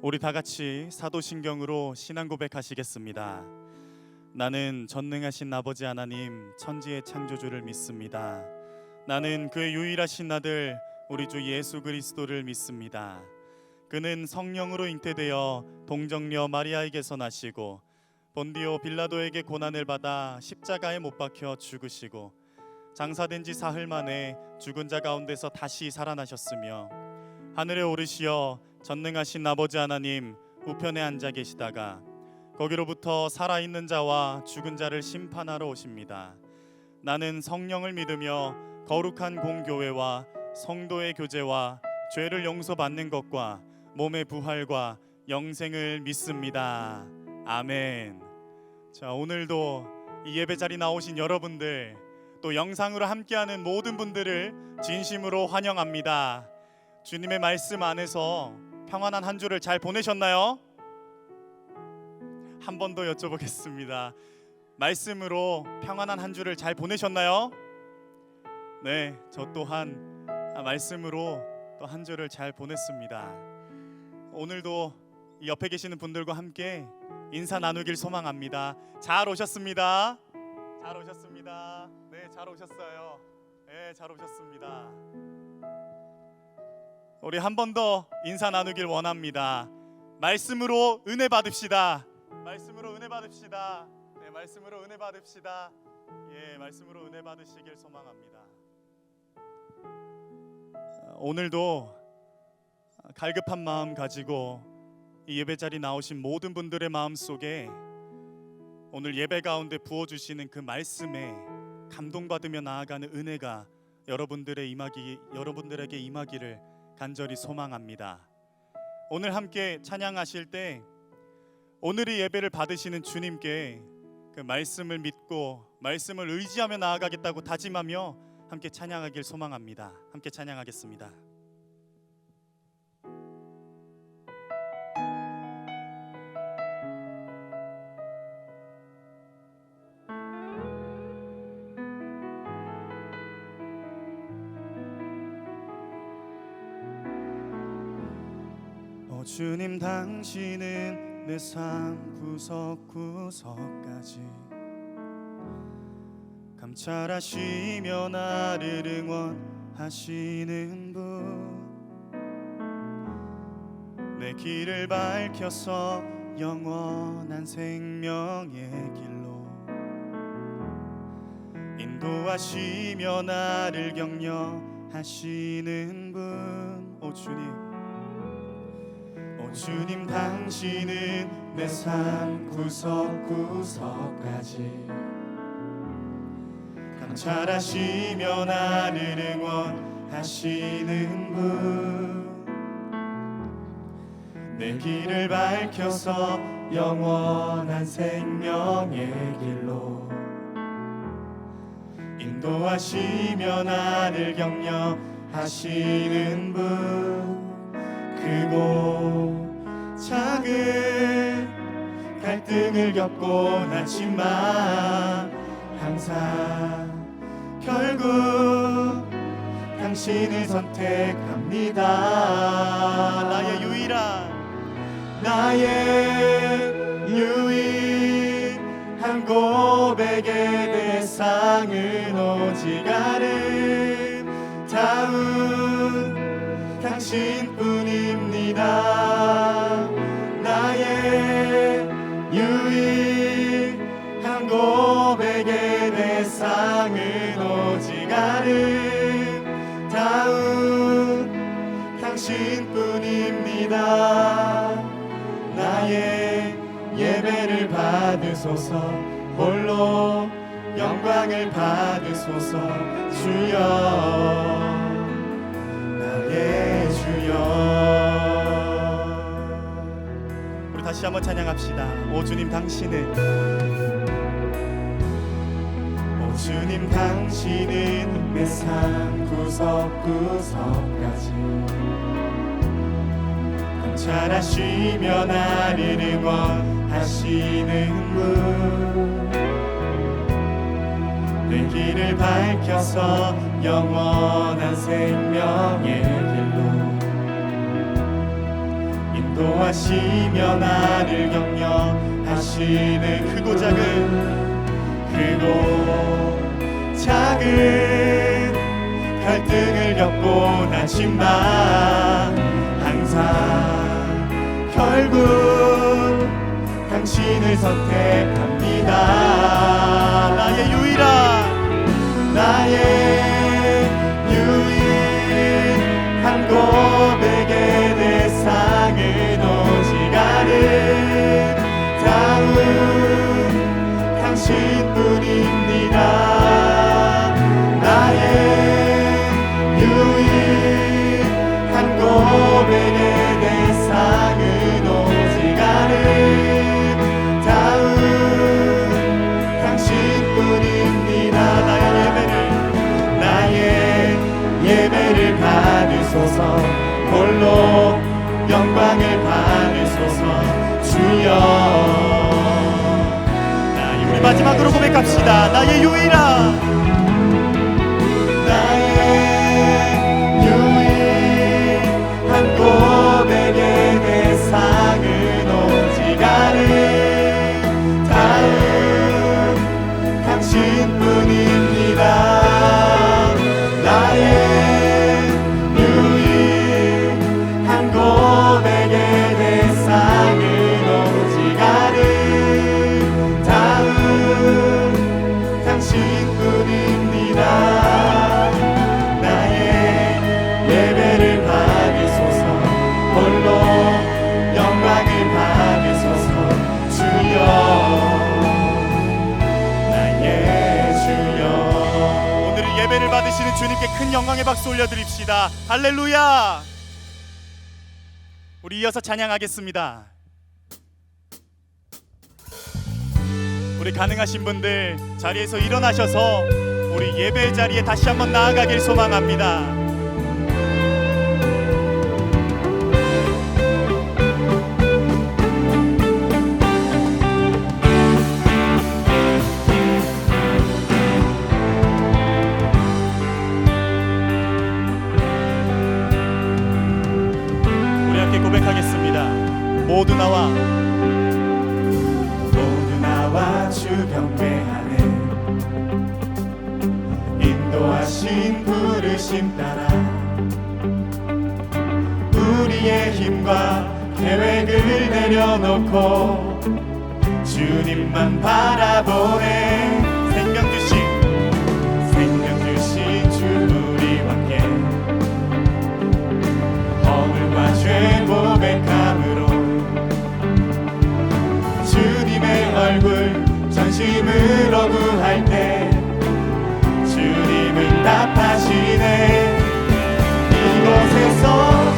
우리 다 같이 사도신경으로 신앙 고백하시겠습니다. 나는 전능하신 아버지 하나님 천지의 창조주를 믿습니다. 나는 그의 유일하신 아들 우리 주 예수 그리스도를 믿습니다. 그는 성령으로 잉태되어 동정녀 마리아에게서 나시고 본디오 빌라도에게 고난을 받아 십자가에 못 박혀 죽으시고 장사된 지 사흘 만에 죽은 자 가운데서 다시 살아나셨으며 하늘에 오르시어 전능하신 아버지 하나님 우편에 앉아 계시다가 거기로부터 살아있는 자와 죽은 자를 심판하러 오십니다. 나는 성령을 믿으며 거룩한 공교회와 성도의 교제와 죄를 용서받는 것과 몸의 부활과 영생을 믿습니다. 아멘. 자, 오늘도 이 예배 자리 나오신 여러분들, 또 영상으로 함께하는 모든 분들을 진심으로 환영합니다. 주님의 말씀 안에서 평안한 한 주를 잘 보내셨나요? 한 번 더 여쭤보겠습니다. 말씀으로 평안한 한 주를 잘 보내셨나요? 네, 저 또한 말씀으로 또 한 주를 잘 보냈습니다. 오늘도 옆에 계시는 분들과 함께 인사 나누길 소망합니다. 잘 오셨습니다. 잘 오셨습니다. 네, 잘 오셨어요. 네, 잘 오셨습니다. 우리 한 번 더 인사 나누길 원합니다. 말씀으로 은혜 받읍시다. 말씀으로 은혜 받읍시다. 네, 말씀으로 은혜 받읍시다. 예, 말씀으로 은혜 받으시길 소망합니다. 오늘도 갈급한 마음 가지고 이 예배 자리 나오신 모든 분들의 마음 속에 오늘 예배 가운데 부어주시는 그 말씀에 감동받으며 나아가는 은혜가 여러분들에게 임하기를 간절히 소망합니다. 오늘 함께 찬양하실 때 오늘의 예배를 받으시는 주님께 그 말씀을 믿고 말씀을 의지하며 나아가겠다고 다짐하며 함께 찬양하길 소망합니다. 함께 찬양하겠습니다. 주님, 당신은 내 삶 구석구석까지 감찰하시며 나를 응원하시는 분, 내 길을 밝혀서 영원한 생명의 길로 인도하시며 나를 격려하시는 분. 오 주님, 당신은 내 삶 구석구석까지 감찰하시며 나를 응원하시는 분, 내 길을 밝혀서 영원한 생명의 길로 인도하시며 나를 격려하시는 분, 크고 작은 갈등을 겪고 나지만 항상 결국 당신을 선택합니다. 나의 유일한 고백의 대상은 오직 아름다운 당신뿐입니다. 나의 유일한 고백의 대상은 오직 아름다운 당신뿐입니다. 나의 예배를 받으소서, 홀로 영광을 받으소서. 주여, 나의 주여. 우리 다시 한번 찬양합시다. 오 주님, 당신은 내 삶 구석구석까지 감찰하시며 나를 응원하시는 분, 내 길을 밝혀서 영원한 생명의 길로 인도하시며 나를 격려하시는 크고 작은 갈등을 겪곤 하지만 항상 결국 당신을 선택합니다. 나의 유일한 고백의 대상은 오직 아름다운 당신뿐입니다. 나의 유일한 고백의 대상은 오직 아름다운 당신뿐입니다. 나의 예배를 받으소서. 홀로 영광을 받으소서. 주여. 우리 마지막으로 고백합시다. 나의 유일한 고백의 대상은 오직 아름다운 당신뿐입니다. 나의 유일한 고백의 대상은 오직 아름다운 당신뿐입니다. 나의 예배를 받으소서. 홀로 영광을 받으소서. 주여, 나의 주여. 오늘은 예배를 받으시는 주님께 큰 영광의 박수 올려드립시다. 할렐루야. 우리 이어서 찬양하겠습니다. 우리 가능하신 분들 자리에서 일어나셔서 우리 예배 자리에 다시 한번 나아가길 소망합니다. 우리 함께 고백하겠습니다. 모두 나와 주 경배하네. 인도하신 부르심 따라 우리의 힘과 계획을 내려놓고 주님만 바라보네. 생명 주신 주 우리와 함께 허물과 죄 고백함으로 주님의 얼굴 전심으로 구할 때 주님은 답하시네. 이곳에서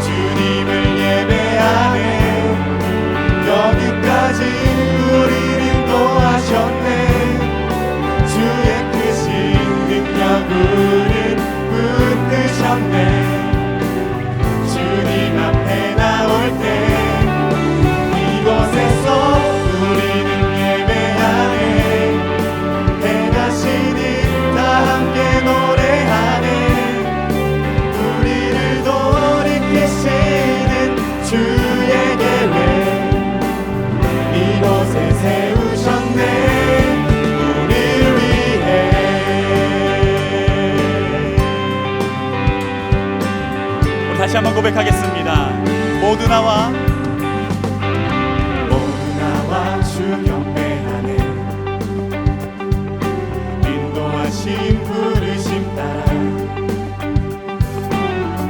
주님을 예배하네. 여기까지 우리를 인도하셨네. 주의 크신 능력을 붙드셨네. 주님 앞에 나올 때 이곳에서 우리는 예배하네. 대가시니 다 함께 노래하네. 우리를 돌이키시는 주의 계획 이곳에 세우셨네. 우릴 위해. 우리 다시 한번 고백하겠습니다. 모두 나와 주 경배하네. 인도하신 부르심 따라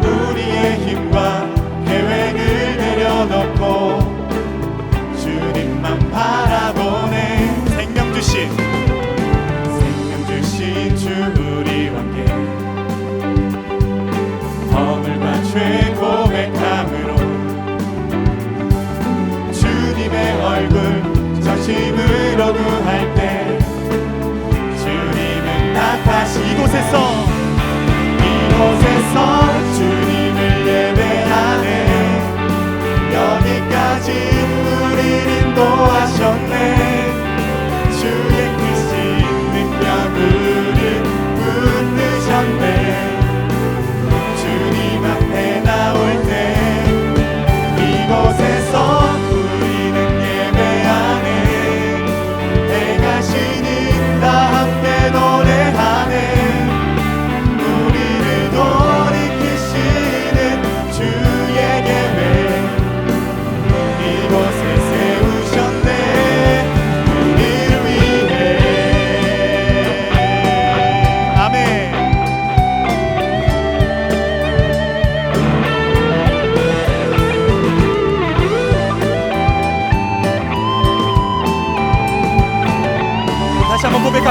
우리의 힘과 계획을 내려놓고 주님만 바라보네. 생명 주신 주 우리와 함께 허물과 죄 고백함으로 주님의 얼굴 전심으로 구할 때 주님은 나타시.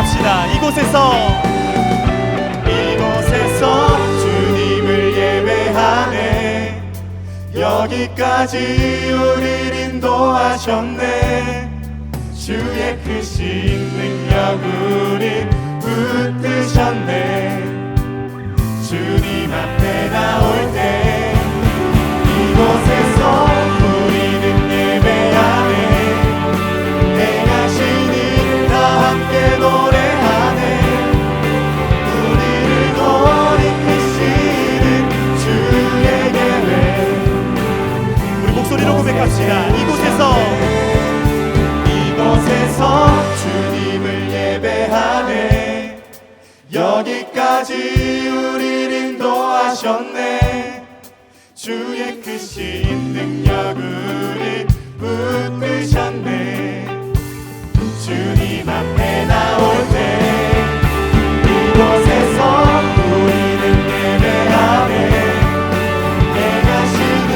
고백합시다. 이곳에서 주님을 예배하네. 여기까지 우리를 인도하셨네. 주의 크신 능력 우리 붙드셨네. 주님 앞에 나올 때 이곳에서 우리는 예배하네. 행하시니 다 함께 노래하네. 우리를 돌이키시는 주의 계획. 우리 목소리로 고백합시다. 이곳에서 주님을 예배하네. 여기까지 우리를 인도하셨네. 주의 크신 능력 우리 붙드셨네. 주님 앞에 나올 때 이곳에서 우리는 예배하네. 행하시니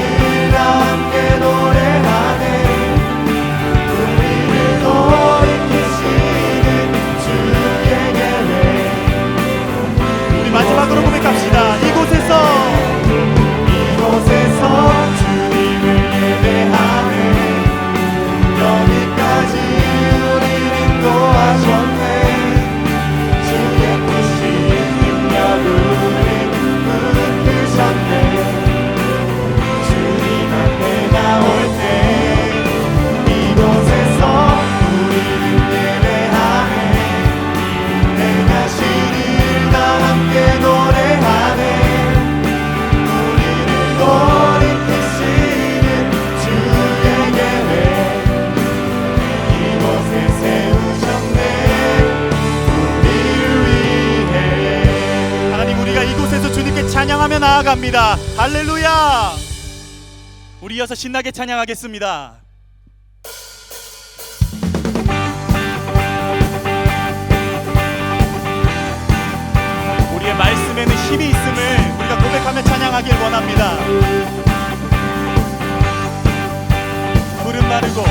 다 함께 노래하네. 우리를 돌이키시는 주의 계획. 우리 마지막으로 고백합시다. 이곳에서 주님을 예배하네. 여기까지 우리를 인도하셨네. 주의 크신 능력 우리 붙드셨네. 주님 앞에 나올 때 이곳에서 우리를 예배하네. 행하신 일 다 함께 노래하네. 돌이키시는 주의 계획 이곳에 세우셨네. 우리를 위해. 하나님, 우리가 이곳에서 주님께 찬양하며 나아갑니다. 할렐루야. 우리 이어서 신나게 찬양하겠습니다. 우리의 말씀에는 힘이 있음을 우리가 고백하며 찬양하길 원합니다. 푸른 마르고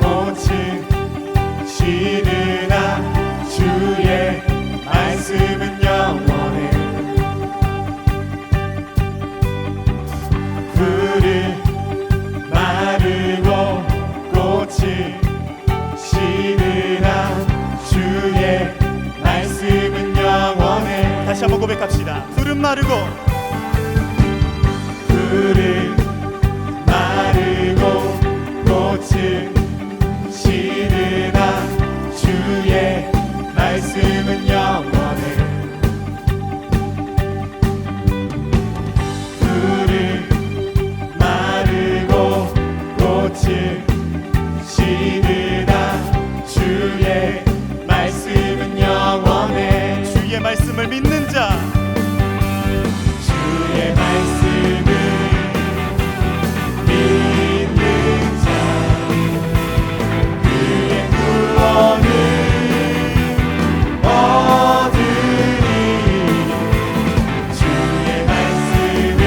꽃은 시드나 주의 말씀은 영원해. 푸른 마르고 꽃은 시드나 주의 말씀은 영원해. 다시 한번 고백합시다. 푸른 마르고 꽃은 시드나 주의 말씀은 영원해. 푸른 마르고 꽃은 시드나 주의 말씀은 영원해. 주의 말씀을 믿는 자, 주의 말씀을 믿는 자, 그의 구원을 얻으리. 주의 말씀을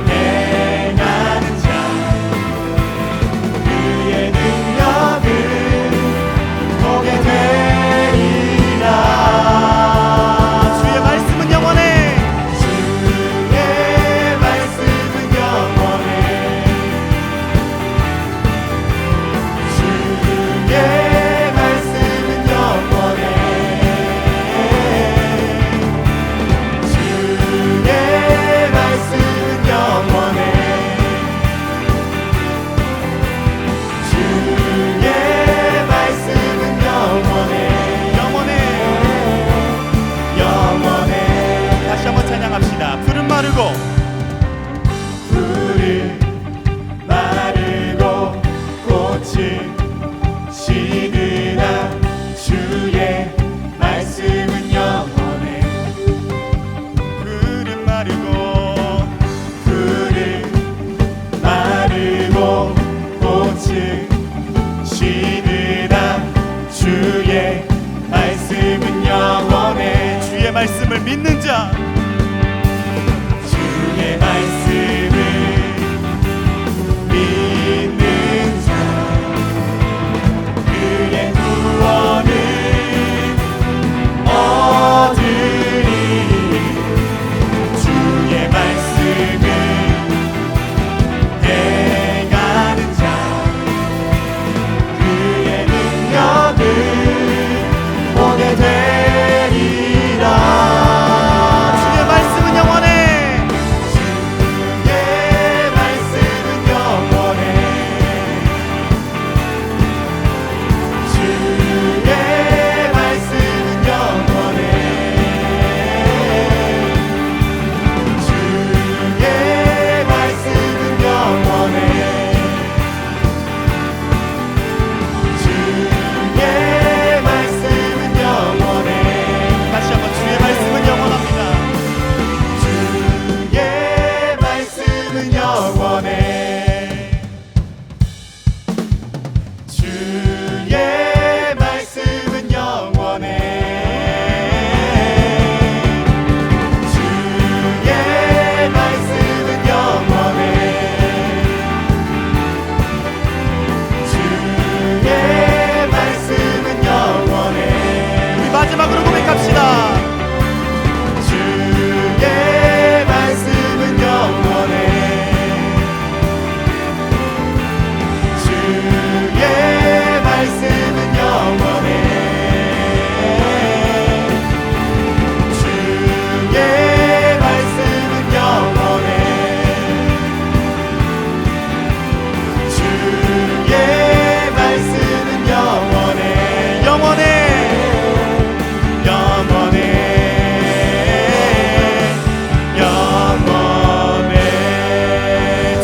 행하는 자, 그의 능력을 보게 되리라. 주의 말씀은 영원해. 주의 말씀은 영원해. 주의 말씀은 영원해. 주의 말씀은 영원해. 주의 말씀은 영원해. 영원해. 다시 한번 찬양합시다. 푸른 마르고 꽃은 시드나 주의 말씀은 영원해. 푸른 마르고 꽃은 시드나 주의 말씀은 영원해. 주의 말씀을 믿는 자, 주의 말씀을 믿는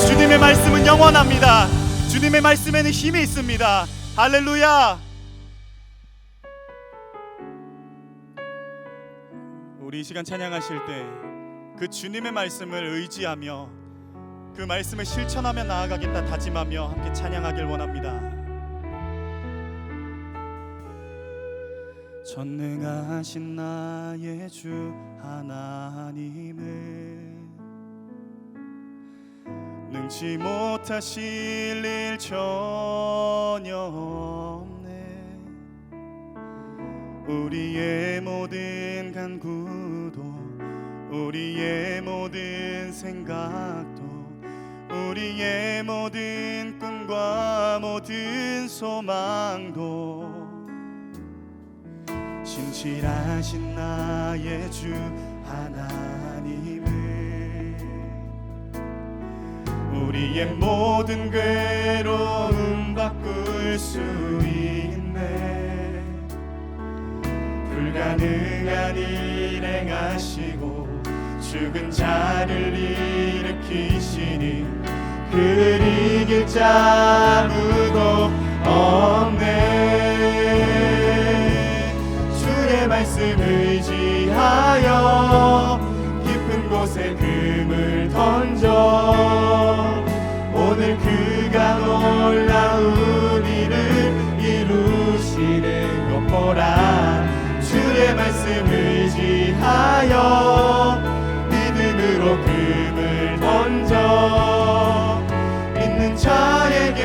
주님의 말씀은 영원합니다. 주님의 말씀에는 힘이 있습니다. 할렐루야. 우리 이 시간 찬양하실 때 그 주님의 말씀을 의지하며 그 말씀을 실천하며 나아가겠다 다짐하며 함께 찬양하길 원합니다. 전능하신 나의 주 하나님을 능치 못하실 일 전혀 없네. 우리의 모든 간구도 우리의 모든 생각도 우리의 모든 꿈과 모든 소망도 신실하신 나의 주 하나님을 우리의 모든 괴로움 바꿀 수 있네. 불가능한 일 행하시고 죽은 자를 일으키시니 그를 이길 자 아무도 없네. 주의 말씀 의지하여 깊은 곳에 금을 던져 오늘 그가 놀라운 일을 이루시는 것 보라. 주의 말씀 의지하여 믿음으로 금을 던져 믿는 자에게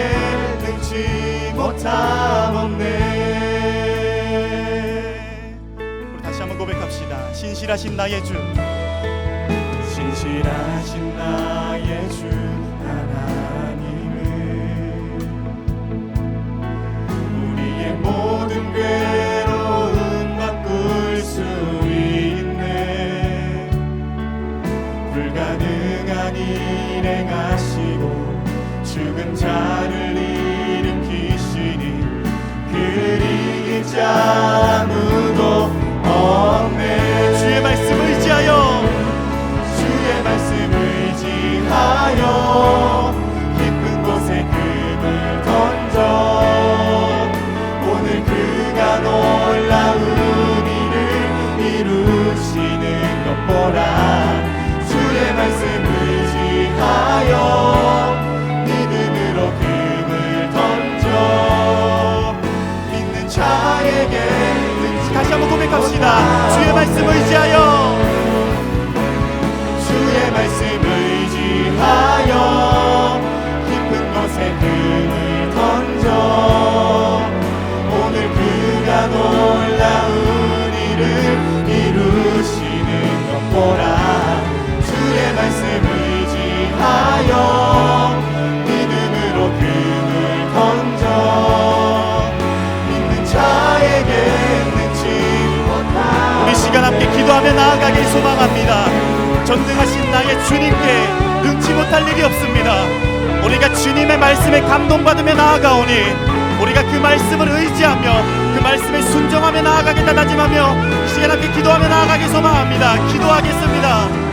능치 못함 없네. 우리 다시 한번 고백합시다. 신실하신 나의 주, 신실하신 나의 주 하나님을 우리의 모든 괴로움 바꿀 수 있네. 불가능한 일 행하시고 죽은 자를 일으키시니 그를 이길 자 아무도 없네. 주의 말씀 의지하여 주의 말씀 의지하여 깊은 곳에 금을 던져 오늘 그가 놀라운 일을 이루시는 것 보라. 주의 말씀 의지하여 믿음으로 금을 던져 믿는 자에게 다시 한번 고백합시다. 주의 말씀 의지하여 주의 말씀 의지하여 깊은 곳에 금을 던져 오늘 그가 놀라운 일을 이루시는 것 보라. 주의 말씀 의지하여 믿음으로 금을 던져 믿는 자에게 능치 못한 우리 시간 함께 기도하며 나아가길 소망합니다. 전능하신 나의 주님께 능치 못할 일이 없습니다. 우리가 주님의 말씀에 감동받으며 나아가오니 우리가 그 말씀을 의지하며 그 말씀에 순종하며 나아가겠다 다짐하며 이 시간 함께 기도하며 나아가길 소망합니다. 기도하겠습니다.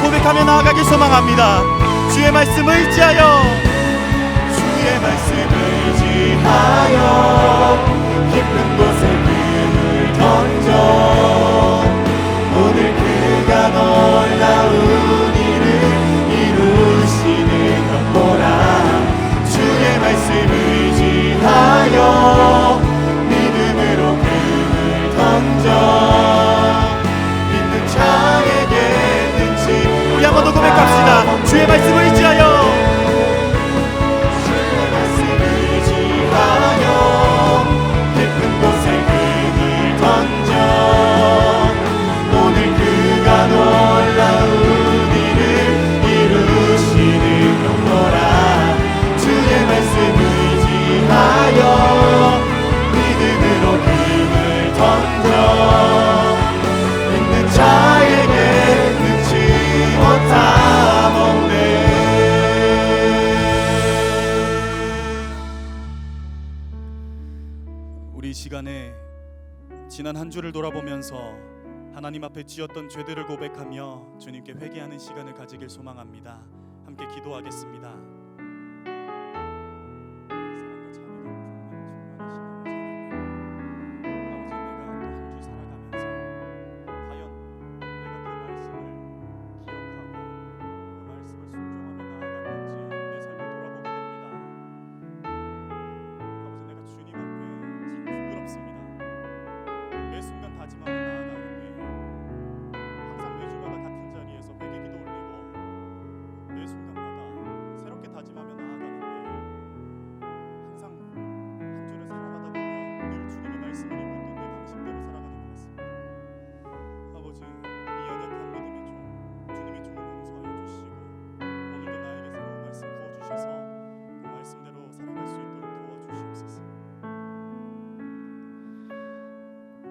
고백하며 나아가길 소망합니다. 주의 말씀 의지하여 주의 말씀 의지하여 깊은 곳에 금을 던져 오늘 그가 놀라운 일을 이루시는 것 보라. 주의 말씀 의지하여 믿음으로 금을 던져 믿는 자에게 능치 기도합시다. 주의 말씀을 의지하여, 주의 말씀을 의지하여 깊은 곳에 금을 던져 오늘 그가 놀라운 일을 이루시는 영광아. 주의 말씀 의지하여 믿음으로 금을 던져 믿는 자에게 능치 못함 없네. 우리 이 시간에 지난 한 주를 돌아보면서 하나님 앞에 지었던 죄들을 고백하며 주님께 회개하는 시간을 가지길 소망합니다. 함께 기도하겠습니다.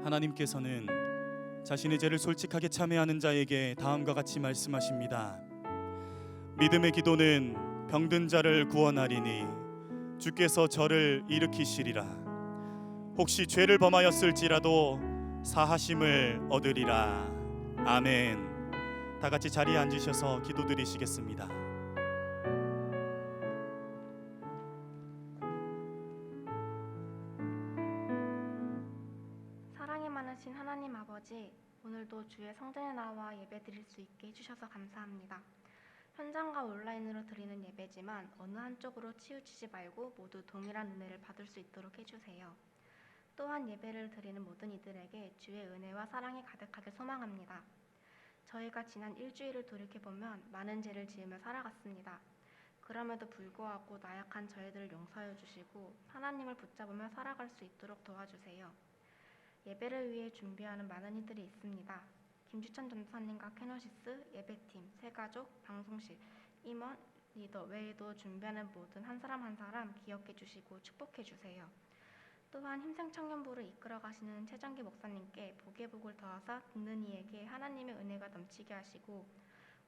하나님께서는 자신의 죄를 솔직하게 참회하는 자에게 다음과 같이 말씀하십니다. 믿음의 기도는 병든 자를 구원하리니 주께서 저를 일으키시리라. 혹시 죄를 범하였을지라도 사하심을 얻으리라. 아멘. 다 같이 자리에 앉으셔서 기도드리시겠습니다. 많으신 하나님 아버지, 오늘도 주의 성전에 나와 예배 드릴 수 있게 해주셔서 감사합니다. 현장과 온라인으로 드리는 예배지만 어느 한쪽으로 치우치지 말고 모두 동일한 은혜를 받을 수 있도록 해주세요. 또한 예배를 드리는 모든 이들에게 주의 은혜와 사랑이 가득하게 소망합니다. 저희가 지난 일주일을 돌이켜보면 많은 죄를 지으며 살아갔습니다. 그럼에도 불구하고 나약한 저희들을 용서해 주시고 하나님을 붙잡으며 살아갈 수 있도록 도와주세요. 예배를 위해 준비하는 많은 이들이 있습니다. 김주천 전도사님과 케노시스, 예배팀, 새가족, 방송실, 임원, 리더 외에도 준비하는 모든 한 사람 한 사람 기억해 주시고 축복해 주세요. 또한 힘생청년부를 이끌어 가시는 최정기 목사님께 복의 복을 더하사 듣는 이에게 하나님의 은혜가 넘치게 하시고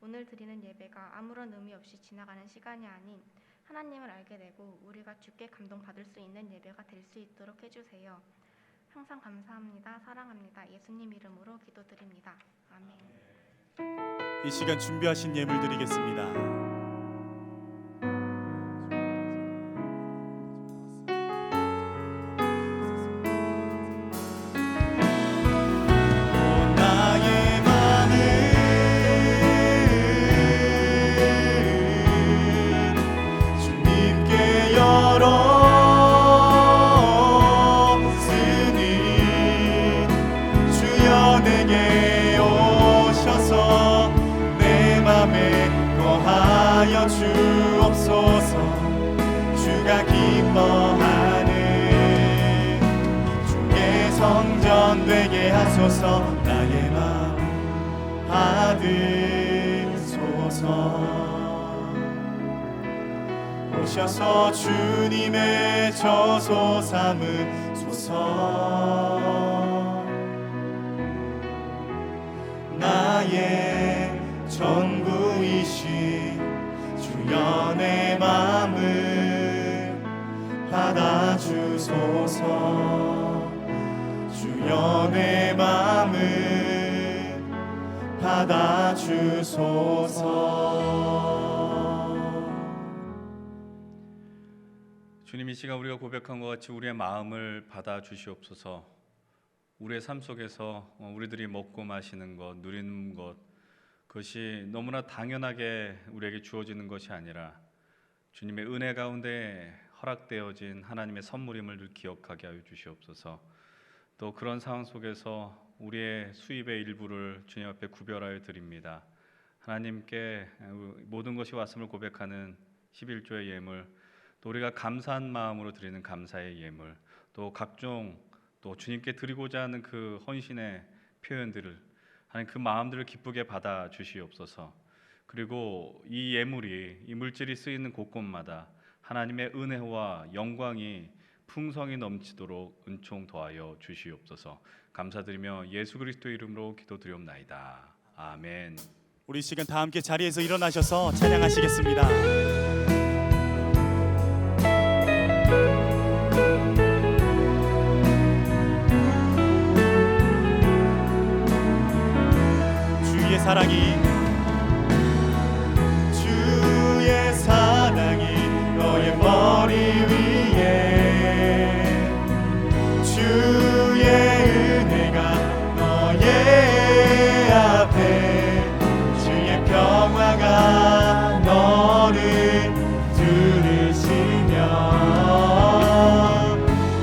오늘 드리는 예배가 아무런 의미 없이 지나가는 시간이 아닌 하나님을 알게 되고 우리가 주께 감동받을 수 있는 예배가 될 수 있도록 해주세요. 항상 감사합니다. 사랑합니다. 예수님 이름으로 기도드립니다. 아멘. 이 시간 준비하신 예물 드리겠습니다. 주옵소서. 주가 기뻐하는 주의 성전 되게 하소서. 나의 마음 받으소서. 오셔서 주님의 저소 삼으소서. 나의 전부이신 주여 내 맘을 받아주소서. 주여 내 맘을 받아주소서. 주님, 이 시간 우리가 고백한 것 같이 우리의 마음을 받아주시옵소서. 우리의 삶 속에서 우리들이 먹고 마시는 것, 누리는 것, 그것이 너무나 당연하게 우리에게 주어지는 것이 아니라 주님의 은혜 가운데 허락되어진 하나님의 선물임을 늘 기억하게 하여 주시옵소서. 또 그런 상황 속에서 우리의 수입의 일부를 주님 앞에 구별하여 드립니다. 하나님께 모든 것이 왔음을 고백하는 11조의 예물, 또 우리가 감사한 마음으로 드리는 감사의 예물, 또 각종 또 주님께 드리고자 하는 그 헌신의 표현들을 하나님 그 마음들을 기쁘게 받아 주시옵소서. 그리고 이 예물이 이 물질이 쓰이는 곳곳마다 하나님의 은혜와 영광이 풍성히 넘치도록 은총 더하여 주시옵소서. 감사드리며 예수 그리스도 이름으로 기도드리옵나이다. 아멘. 우리 시간 다 함께 자리에서 일어나셔서 찬양하시겠습니다. 주의 사랑이 너의 머리 위에 주의 은혜가 너의 앞에 주의 평화가 너를 들으시며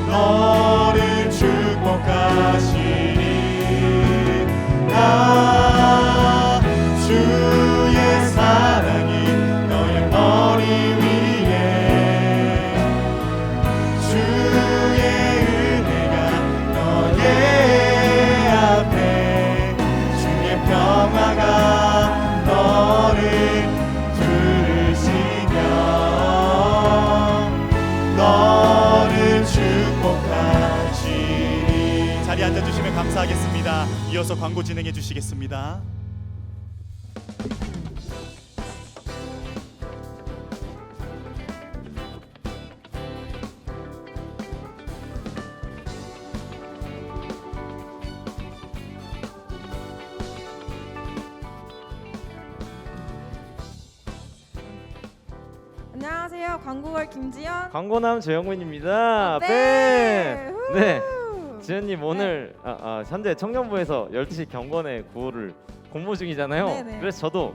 너를 축복하시리. 주의 사랑이 너의 머리 위에 주의 은혜가 너의 앞에 주의 평화가 너를 들으시며 너를 축복하시리. 자리에 앉아주시면 감사하겠습니다. 이어서 광고 진행해 주시겠습니다. 안녕하세요. 광고걸 김지연. 광고남 조영민입니다. 네. 네. 후. 지연님 오늘 현재 청년부에서 12시 경건의 구호를 공모 중이잖아요. 네네. 그래서 저도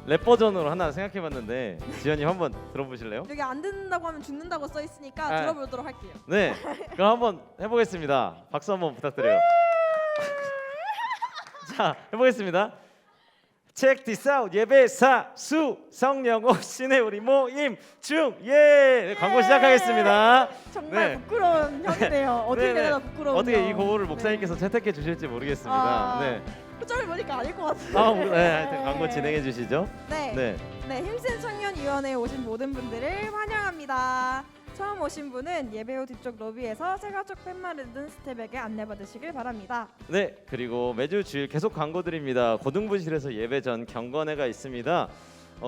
랩 버전으로 하나 생각해봤는데 지연님 한번 들어보실래요? 여기 안 듣는다고 하면 죽는다고 써 있으니까 아. 들어보도록 할게요. 네. 그럼 한번 해보겠습니다. 박수 한번 부탁드려요. 자, 해보겠습니다. Check this out. 예배사 수 성령호 신의 우리 모임 중예. 광고 시작하겠습니다. 정말 네. 부끄러운 형이네요. 어떻게 네네. 내가 부끄러운 어떻게 이 형. 구호를 목사님께서 채택해 주실지 모르겠습니다. 아. 네. 표정을 보니까 아닐 것 같아요. 네, 하여튼 광고 진행해 주시죠. 네. 네. 네, 힘센 청년위원회에 오신 모든 분들을 환영합니다. 처음 오신 분은 예배 후 뒤쪽 로비에서 새가족 팻말을 든 스텝에게 안내받으시길 바랍니다. 네, 그리고 매주 주일 계속 광고 드립니다. 고등부실에서 예배 전 경건회가 있습니다.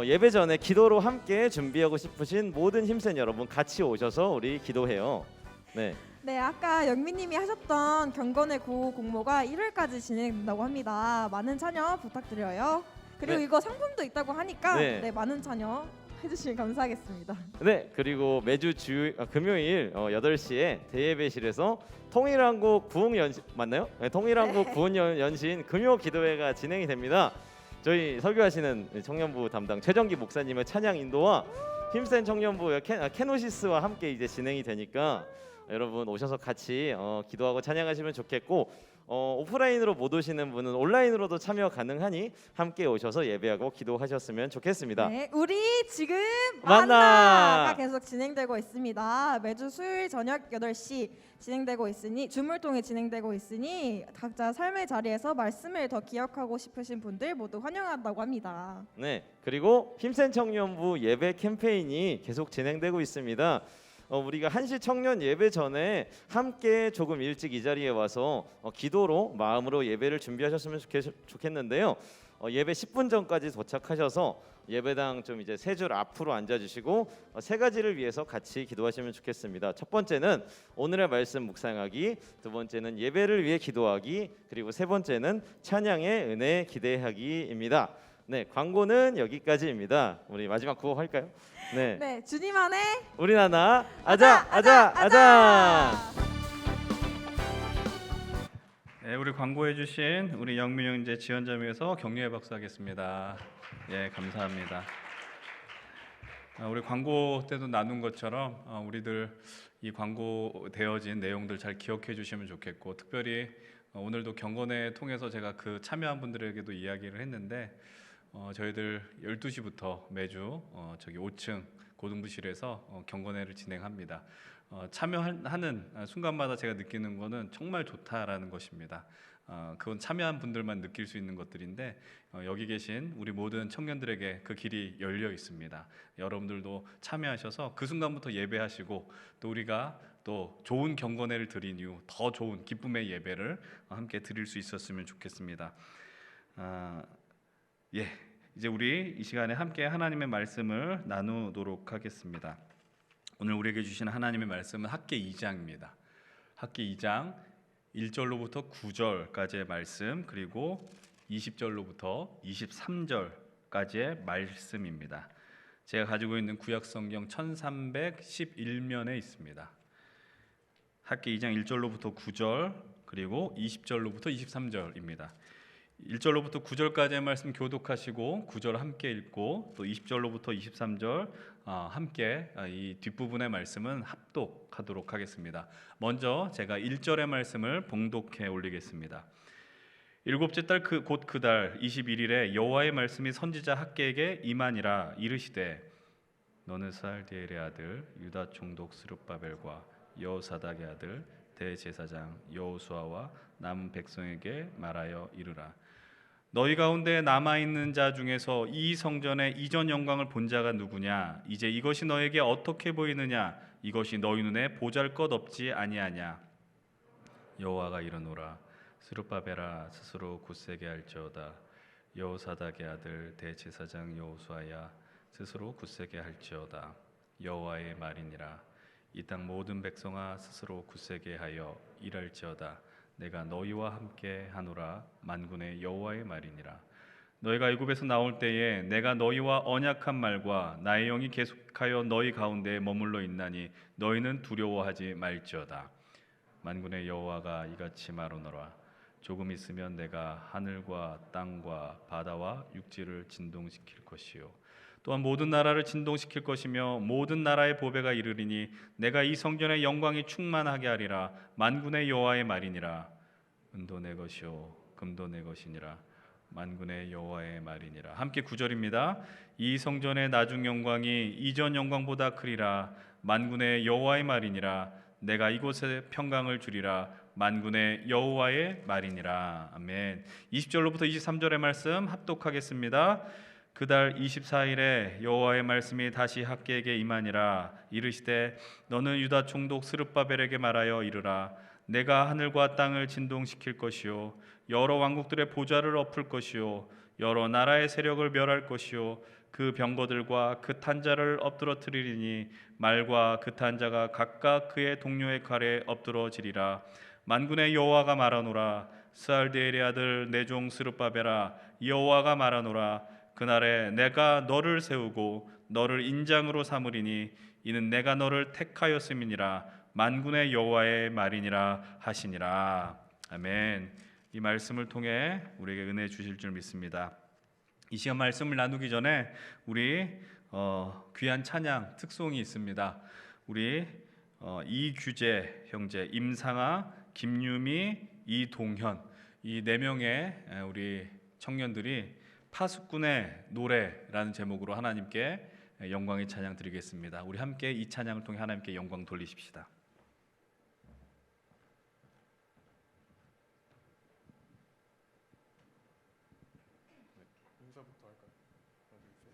예배 전에 기도로 함께 준비하고 싶으신 모든 힘센 여러분 같이 오셔서 우리 기도해요. 네. 네, 아까 영민님이 하셨던 경건의 구호 공모가 1월까지 진행된다고 합니다. 많은 참여 부탁드려요. 그리고 네. 이거 상품도 있다고 하니까 네. 네, 많은 참여 해주시면 감사하겠습니다. 네, 그리고 매주 금요일 8시에 대예배실에서 통일한국 부흥 연신 맞나요? 네, 통일한국 부흥 연신 금요 기도회가 진행이 됩니다. 저희 설교하시는 청년부 담당 최정기 목사님의 찬양 인도와 힘센 청년부 케노시스와 함께 이제 진행이 되니까 여러분 오셔서 같이 기도하고 찬양하시면 좋겠고 오프라인으로 못 오시는 분은 온라인으로도 참여 가능하니 함께 오셔서 예배하고 기도하셨으면 좋겠습니다. 네, 우리 지금 만나! 만나가 계속 진행되고 있습니다. 매주 수요일 저녁 8시 진행되고 있으니 줌을 통해 진행되고 있으니 각자 삶의 자리에서 말씀을 더 기억하고 싶으신 분들 모두 환영한다고 합니다. 네, 그리고 힘센 청년부 예배 캠페인이 계속 진행되고 있습니다. 우리가 한시 청년 예배 전에 함께 조금 일찍 이 자리에 와서 기도로 마음으로 예배를 준비하셨으면 좋겠는데요. 예배 10분 전까지 도착하셔서 예배당 좀 이제 세 줄 앞으로 앉아주시고 세 가지를 위해서 같이 기도하시면 좋겠습니다. 첫 번째는 오늘의 말씀 묵상하기, 두 번째는 예배를 위해 기도하기, 그리고 세 번째는 찬양의 은혜 기대하기입니다. 네, 광고는 여기까지입니다. 우리 마지막 구호 할까요? 네, 네, 주님 안에 우리 나나 아자. 네, 우리 광고해주신 우리 영민 형제 지원자매에서 격려의 박수하겠습니다. 예, 감사합니다. 우리 광고 때도 나눈 것처럼 우리들 이 광고 되어진 내용들 잘 기억해 주시면 좋겠고, 특별히 오늘도 경건회 통해서 제가 그 참여한 분들에게도 이야기를 했는데 저희들 12시부터 매주 저기 5층 고등부실에서 경건회를 진행합니다. 참여하는 순간마다 제가 느끼는 거는 정말 좋다라는 것입니다. 그건 참여한 분들만 느낄 수 있는 것들인데 여기 계신 우리 모든 청년들에게 그 길이 열려 있습니다. 여러분들도 참여하셔서 그 순간부터 예배하시고 또 우리가 또 좋은 경건회를 드린 이후 더 좋은 기쁨의 예배를 함께 드릴 수 있었으면 좋겠습니다. 이제 우리 이 시간에 함께 하나님의 말씀을 나누도록 하겠습니다. 오늘 우리에게 주신 하나님의 말씀은 학개 2장입니다. 학개 2장 1절로부터 9절까지의 말씀, 그리고 20절로부터 23절까지의 말씀입니다. 제가 가지고 있는 구약성경 1311면에 있습니다. 학개 2장 1절로부터 9절, 그리고 20절로부터 23절입니다. 1절로부터 9절까지의 말씀 교독하시고 9절 함께 읽고 또 20절로부터 23절 함께 이 뒷부분의 말씀은 합독하도록 하겠습니다. 먼저 제가 1절의 말씀을 봉독해 올리겠습니다. 일곱째 달 곧 그 달 21일에 여호와의 말씀이 선지자 학개에게 임하니라. 이르시되 너는 스알디엘의 아들 유다 총독 스룹바벨과 여호사닥의 아들 대제사장 여호수아와 남은 백성에게 말하여 이르라. 너희 가운데 남아있는 자 중에서 이 성전의 이전 영광을 본 자가 누구냐? 이제 이것이 너에게 어떻게 보이느냐? 이것이 너희 눈에 보잘것없지 아니하냐? 여호와가 이르노라. 스룹바벨아 스스로 굳세게 할지어다. 여호사닥의 아들 대제사장 여호수아야 스스로 굳세게 할지어다. 여호와의 말이니라. 이 땅 모든 백성아 스스로 굳세게 하여 일할지어다. 내가 너희와 함께 하노라. 만군의 여호와의 말이니라. 너희가 애굽에서 나올 때에 내가 너희와 언약한 말과 나의 영이 계속하여 너희 가운데에 머물러 있나니 너희는 두려워하지 말지어다. 만군의 여호와가 이같이 말하노라. 조금 있으면 내가 하늘과 땅과 바다와 육지를 진동시킬 것이요 또한 모든 나라를 진동시킬 것이며 모든 나라의 보배가 이르리니 내가 이 성전의 영광이 충만하게 하리라. 만군의 여호와의 말이니라. 은도 내 것이요 금도 내 것이니라. 만군의 여호와의 말이니라. 함께 9절입니다. 이 성전의 나중 영광이 이전 영광보다 크리라. 만군의 여호와의 말이니라. 내가 이곳에 평강을 주리라. 만군의 여호와의 말이니라. 아멘. 20절로부터 23절의 말씀 합독하겠습니다. 그달 24일에 여호와의 말씀이 다시 학개에게 임하니라. 이르시되 너는 유다 총독 스룹바벨에게 말하여 이르라. 내가 하늘과 땅을 진동시킬 것이요 여러 왕국들의 보좌를 엎을 것이요 여러 나라의 세력을 멸할 것이요 그 병거들과 그 탄자를 엎드러뜨리리니 말과 그 탄자가 각각 그의 동료의 칼에 엎드러지리라. 만군의 여호와가 말하노라. 스알디엘의 아들 내 종 스룹바벨아 여호와가 말하노라. 그날에 내가 너를 세우고 너를 인장으로 삼으리니 이는 내가 너를 택하였음이니라. 만군의 여호와의 말이니라 하시니라. 아멘. 이 말씀을 통해 우리에게 은혜 주실 줄 믿습니다. 이 시간 말씀을 나누기 전에 우리 귀한 찬양 특송이 있습니다. 우리 이규재 형제, 임상아, 김유미, 이동현 이 4명의 우리 청년들이 파수꾼의 노래라는 제목으로 하나님께 영광의 찬양 드리겠습니다. 우리 함께 이 찬양을 통해 하나님께 영광 돌리십시다. 인사부터 할까요? 하나, 둘, 셋.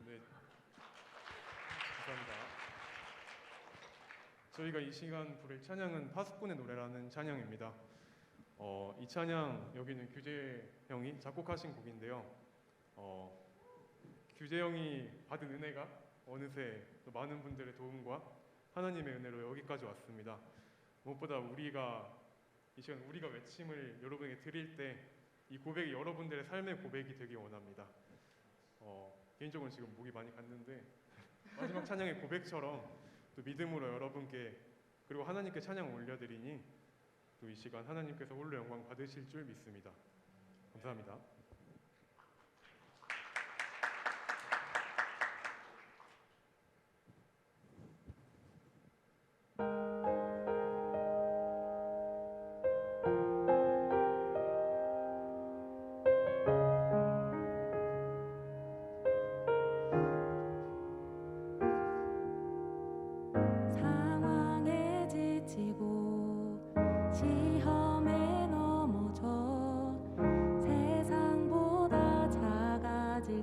네, 감사합니다. 저희가 이 시간 부를 찬양은 파수꾼의 노래라는 찬양입니다. 이 찬양 여기는 규재 형이 작곡하신 곡인데요. 규재 형이 받은 은혜가 어느새 또 많은 분들의 도움과 하나님의 은혜로 여기까지 왔습니다. 무엇보다 우리가 이 시간 우리가 외침을 여러분에게 드릴 때 이 고백이 여러분들의 삶의 고백이 되기 원합니다. 개인적으로 지금 목이 많이 갔는데 마지막 찬양의 고백처럼 또 믿음으로 여러분께 그리고 하나님께 찬양 올려드리니 또 이 시간 하나님께서 홀로 영광 받으실 줄 믿습니다. 감사합니다.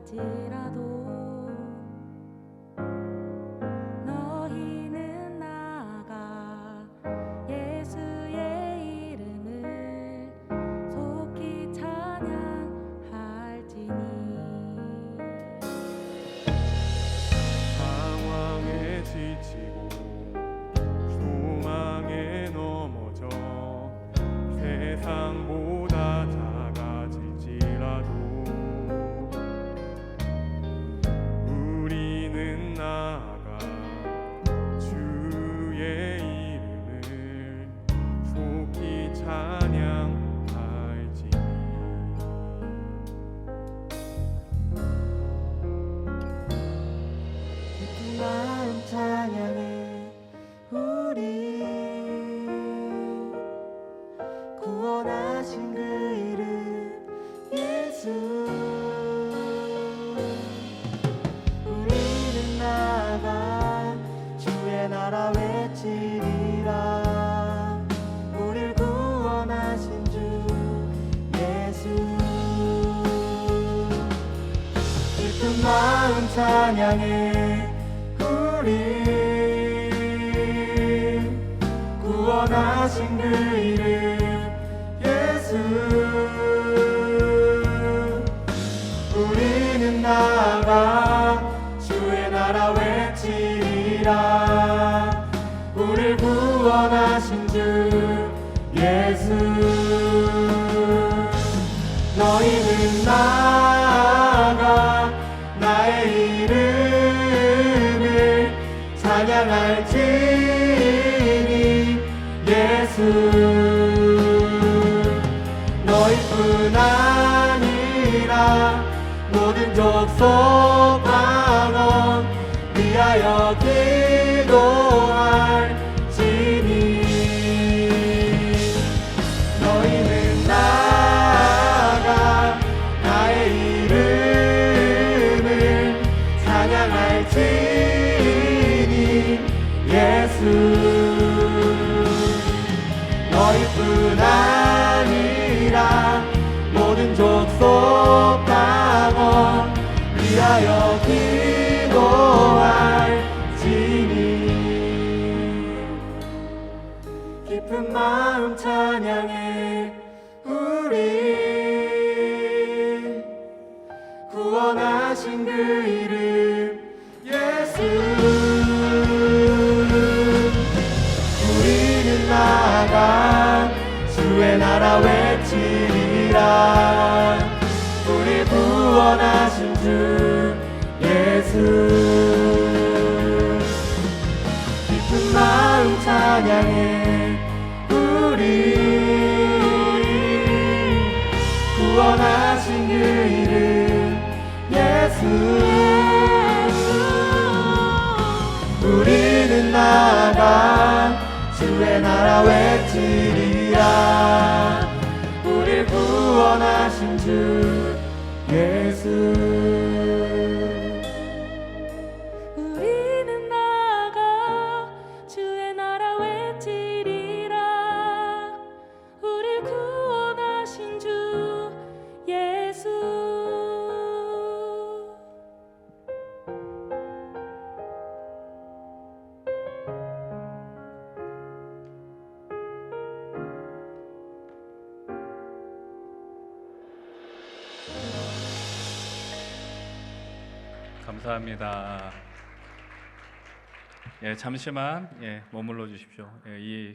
할지라도 너희는 나아가 예수의 이름을 속히 찬양할지니 상황에 지치고 소망에 넘어져 세상보다 작아질지라도 우리는 나아가 주의 이름을 속히 찬양할지니 기쁜 마음 찬양해 우리 구원하신 그 이름 예수 우리는 나아가 주의 나라 외치리라 우릴 구원하신 주 예수 기쁜 마음 찬양해 우리 구원하신 그 이름 예수 우리는 나아가 주의 나라 외치리라 우릴 구원하신 주 예수 너희는 나아가 나의 이름을 찬양할지니 예수 너희뿐 아니라 모든 족속 방언 위하여 기도할지니 너희는 나아가 나의 이름을 찬양할지니 예수 너희뿐 아니라 모든 족속 방언 위하여 기도할지니 깊은 마음 찬양해 우리 구원하신 그 이름 예수 우리는 나아가 주의 나라 외치리라 우리 구원하신 주 예수 깊은 마음 찬양해 우리 구원하신 그 이름 예수 우리는 나아가 주의 나라 외치리라 우릴 구원하신 주 예수 우리는 나아가 주의 나라 외치리라 우릴 구원하신 주 예수 감사합니다. 예, 잠시만 머물러 주십시오. 이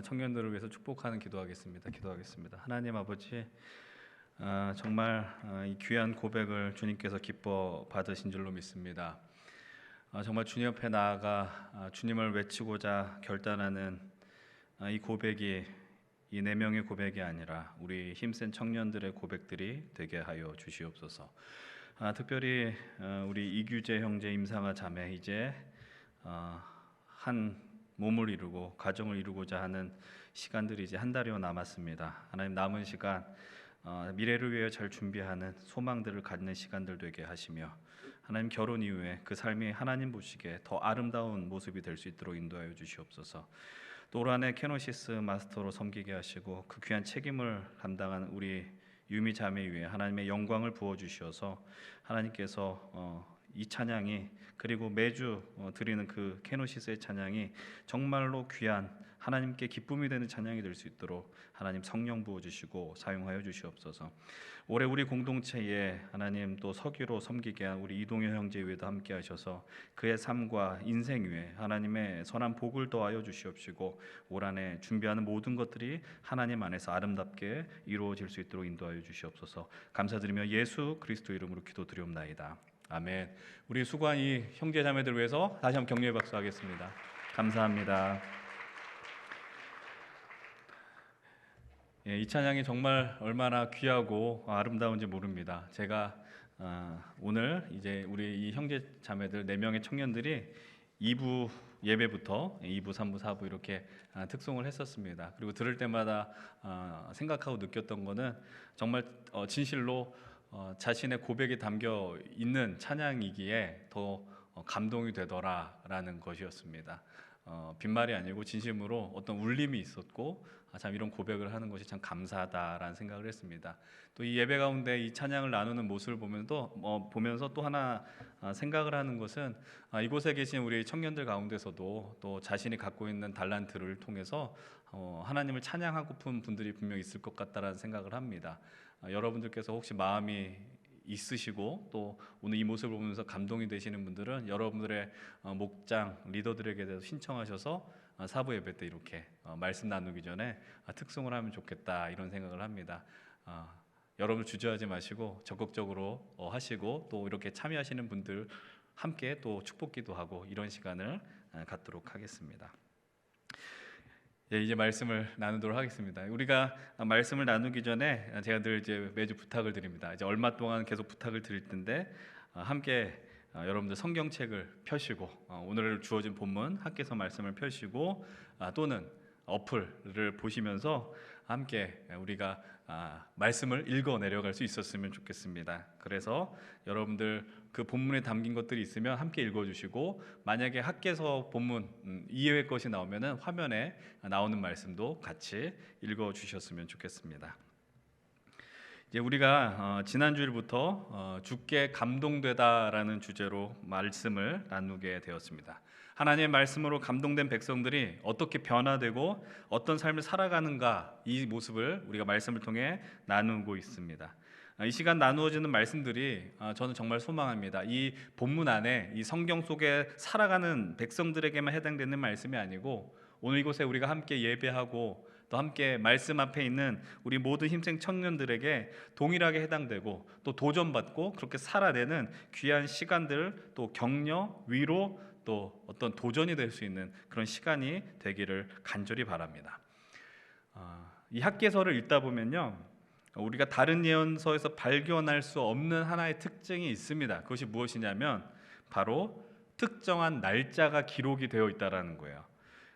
청년들을 위해서 축복하는 기도하겠습니다. 하나님 아버지, 정말 이 귀한 고백을 주님께서 기뻐 받으신 줄로 믿습니다. 정말 주님 앞에 나아가 주님을 외치고자 결단하는 이 고백이 이 4명의 고백이 아니라 우리 힘센 청년들의 고백들이 되게 하여 주시옵소서. 특별히 우리 이규재 형제, 임상아 자매 이제 한 몸을 이루고 가정을 이루고자 하는 시간들이 이제 한 달여 남았습니다. 하나님 남은 시간 미래를 위해 잘 준비하는 소망들을 갖는 시간들 되게 하시며 하나님 결혼 이후에 그 삶이 하나님 보시기에 더 아름다운 모습이 될 수 있도록 인도하여 주시옵소서. 또 올 한해 캐노시스 마스터로 섬기게 하시고 그 귀한 책임을 감당한 우리 유미 자매 위에 하나님의 영광을 부어 주셔서 하나님께서 이 찬양이 그리고 매주 드리는 그 케노시스의 찬양이 정말로 귀한 하나님께 기쁨이 되는 찬양이 될 수 있도록 하나님 성령 부어 주시고 사용하여 주시옵소서. 올해 우리 공동체에 하나님 또 서기로 섬기게 한 우리 이동현 형제 위에도 함께 하셔서 그의 삶과 인생 위에 하나님의 선한 복을 더하여 주시옵시고 올 한해 준비하는 모든 것들이 하나님 안에서 아름답게 이루어질 수 있도록 인도하여 주시옵소서. 감사드리며 예수 그리스도 이름으로 기도드리옵나이다. 아멘. 우리 수고한 이 형제 자매들 위해서 다시 한번 격려의 박수 하겠습니다. 감사합니다. 이 찬양이 정말 얼마나 귀하고 아름다운지 모릅니다. 제가 오늘 이제 우리 이 형제 자매들 4명의 청년들이 2부 예배부터 2부, 3부, 4부 이렇게 특송을 했었습니다. 그리고 들을 때마다 생각하고 느꼈던 거는 정말 진실로 자신의 고백이 담겨 있는 찬양이기에 더 감동이 되더라라는 것이었습니다. 빈말이 아니고 진심으로 어떤 울림이 있었고 참 이런 고백을 하는 것이 참 감사하다라는 생각을 했습니다. 또 이 예배 가운데 이 찬양을 나누는 모습을 보면서 또 하나 생각을 하는 것은 이곳에 계신 우리 청년들 가운데서도 또 자신이 갖고 있는 달란트를 통해서 하나님을 찬양하고픈 분들이 분명 있을 것 같다라는 생각을 합니다. 여러분들께서 혹시 마음이 있으시고 또 오늘 이 모습을 보면서 감동이 되시는 분들은 여러분들의 목장 리더들에게 대해서 신청하셔서 사부 예배 때 이렇게 말씀 나누기 전에 특송을 하면 좋겠다 이런 생각을 합니다. 여러분 주저하지 마시고 적극적으로 하시고 또 이렇게 참여하시는 분들 함께 또 축복기도 하고 이런 시간을 갖도록 하겠습니다. 예, 이제 말씀을 나누도록 하겠습니다. 우리가 말씀을 나누기 전에 제가 늘 이제 매주 부탁을 드립니다. 이제 얼마 동안 계속 부탁을 드릴 텐데 함께 여러분들 성경책을 펴시고 오늘 주어진 본문 학개서 말씀을 펴시고 또는 어플을 보시면서 함께 우리가 말씀을 읽어 내려갈 수 있었으면 좋겠습니다. 그래서 여러분들 그 본문에 담긴 것들이 있으면 함께 읽어주시고 만약에 학개서 본문 이외의 것이 나오면은 화면에 나오는 말씀도 같이 읽어주셨으면 좋겠습니다. 이제 우리가 지난 주일부터 주께 감동되다라는 주제로 말씀을 나누게 되었습니다. 하나님의 말씀으로 감동된 백성들이 어떻게 변화되고 어떤 삶을 살아가는가 이 모습을 우리가 말씀을 통해 나누고 있습니다. 이 시간 나누어지는 말씀들이 저는 정말 소망합니다. 이 본문 안에 이 성경 속에 살아가는 백성들에게만 해당되는 말씀이 아니고 오늘 이곳에 우리가 함께 예배하고 또 함께 말씀 앞에 있는 우리 모든 힘센 청년들에게 동일하게 해당되고 또 도전받고 그렇게 살아내는 귀한 시간들 또 격려, 위로 또 어떤 도전이 될 수 있는 그런 시간이 되기를 간절히 바랍니다. 이 학개서를 읽다 보면요 우리가 다른 예언서에서 발견할 수 없는 하나의 특징이 있습니다. 그것이 무엇이냐면 바로 특정한 날짜가 기록이 되어 있다는 거예요.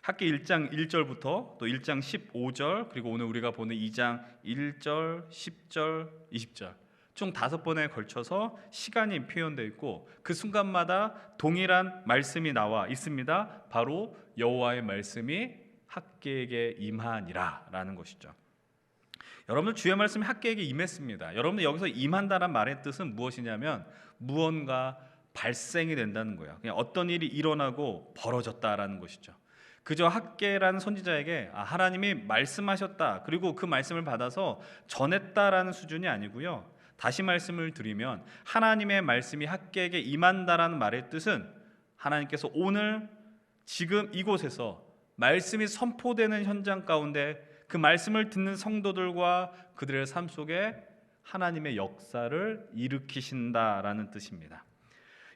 학기 1장 1절부터 또 1장 15절 그리고 오늘 우리가 보는 2장 1절, 10절, 20절 총 5번에 걸쳐서 시간이 표현되어 있고 그 순간마다 동일한 말씀이 나와 있습니다. 바로 여호와의 말씀이 학개에게 임하니라 라는 것이죠. 여러분들 주의 말씀이 학개에게 임했습니다. 여러분들 여기서 임한다는 말의 뜻은 무엇이냐면 무언가 발생이 된다는 거예요. 그냥 어떤 일이 일어나고 벌어졌다라는 것이죠. 그저 학개라는 선지자에게 하나님이 말씀하셨다 그리고 그 말씀을 받아서 전했다라는 수준이 아니고요. 다시 말씀을 드리면 하나님의 말씀이 학개에게 임한다라는 말의 뜻은 하나님께서 오늘 지금 이곳에서 말씀이 선포되는 현장 가운데 그 말씀을 듣는 성도들과 그들의 삶 속에 하나님의 역사를 일으키신다라는 뜻입니다.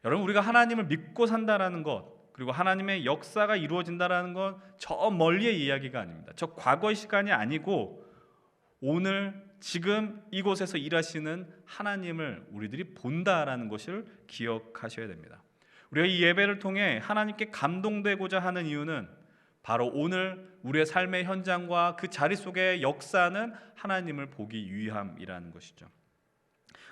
여러분 우리가 하나님을 믿고 산다라는 것 그리고 하나님의 역사가 이루어진다라는 건 저 멀리의 이야기가 아닙니다. 저 과거의 시간이 아니고 오늘 지금 이곳에서 일하시는 하나님을 우리들이 본다라는 것을 기억하셔야 됩니다. 우리가 이 예배를 통해 하나님께 감동되고자 하는 이유는 바로 오늘 우리의 삶의 현장과 그 자리 속의 역사는 하나님을 보기 위함이라는 것이죠.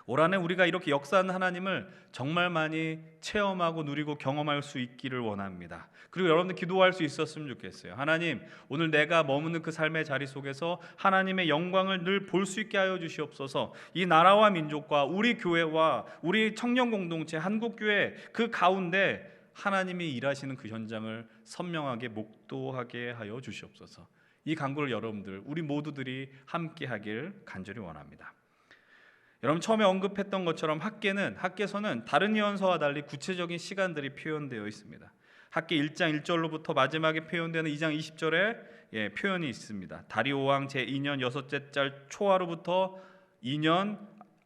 올 한해 우리가 이렇게 역사하는 하나님을 정말 많이 체험하고 누리고 경험할 수 있기를 원합니다. 그리고 여러분들 기도할 수 있었으면 좋겠어요. 하나님, 오늘 내가 머무는 그 삶의 자리 속에서 하나님의 영광을 늘 볼 수 있게 하여 주시옵소서. 이 나라와 민족과 우리 교회와 우리 청년 공동체 한국교회 그 가운데 하나님이 일하시는 그 현장을 선명하게 목도하게 하여 주시옵소서. 이 간구를 여러분들 우리 모두들이 함께 하길 간절히 원합니다. 여러분, 처음에 언급했던 것처럼 학계서는 다른 예언서와 달리 구체적인 시간들이 표현되어 있습니다. 학계 1장 1절로부터 마지막에 표현되는 2장 20절에 표현이 있습니다. 다리오 왕 제2년 6째 달 초하루부터 2년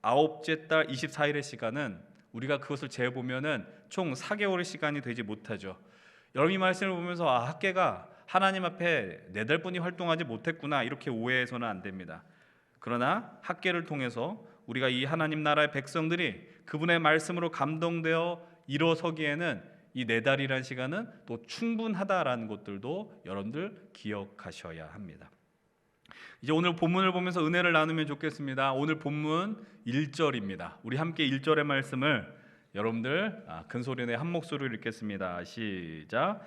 9째 달 24일의 시간은 우리가 그것을 재보면은 총 4개월의 시간이 되지 못하죠. 여러분, 이 말씀을 보면서 학계가 하나님 앞에 4달뿐이 활동하지 못했구나 이렇게 오해해서는 안 됩니다. 그러나 학계를 통해서 우리가 이 하나님 나라의 백성들이 그분의 말씀으로 감동되어 일어서기에는 이 4달이라는 시간은 또 충분하다라는 것들도 여러분들 기억하셔야 합니다. 이제 오늘 본문을 보면서 은혜를 나누면 좋겠습니다. 오늘 본문 1절입니다. 우리 함께 1절의 말씀을 여러분들 큰 소리내 한 목소리로 읽겠습니다. 시작.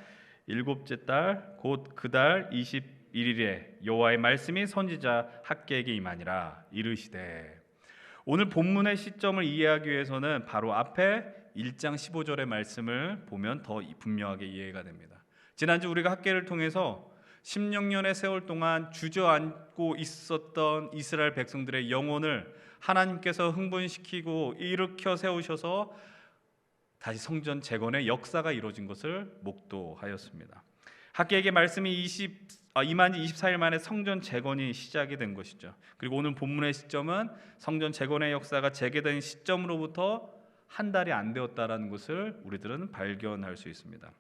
7째 달 곧 그 달 21일에 여호와의 말씀이 선지자 학계에게 임하니라. 이르시되. 오늘 본문의 시점을 이해하기 위해서는 바로 앞에 1장 15절의 말씀을 보면 더 분명하게 이해가 됩니다. 지난주 우리가 학계를 통해서 16년의 세월 동안 주저앉고 있었던 이스라엘 백성들의 영혼을 하나님께서 흥분시키고 일으켜 세우셔서 다시 성전 재건의 역사가 이루어진 것을 목도하였습니다. 학계에게 말씀이 임한 지 24일 만에 성전 재건이 시작이 된 것이죠. 그리고 오늘 본문의 시점은 성전 재건의 역사가 재개된 시점으로부터 한 달이 안 되었다라는 것을 우리들은 발견할 수 있습니다.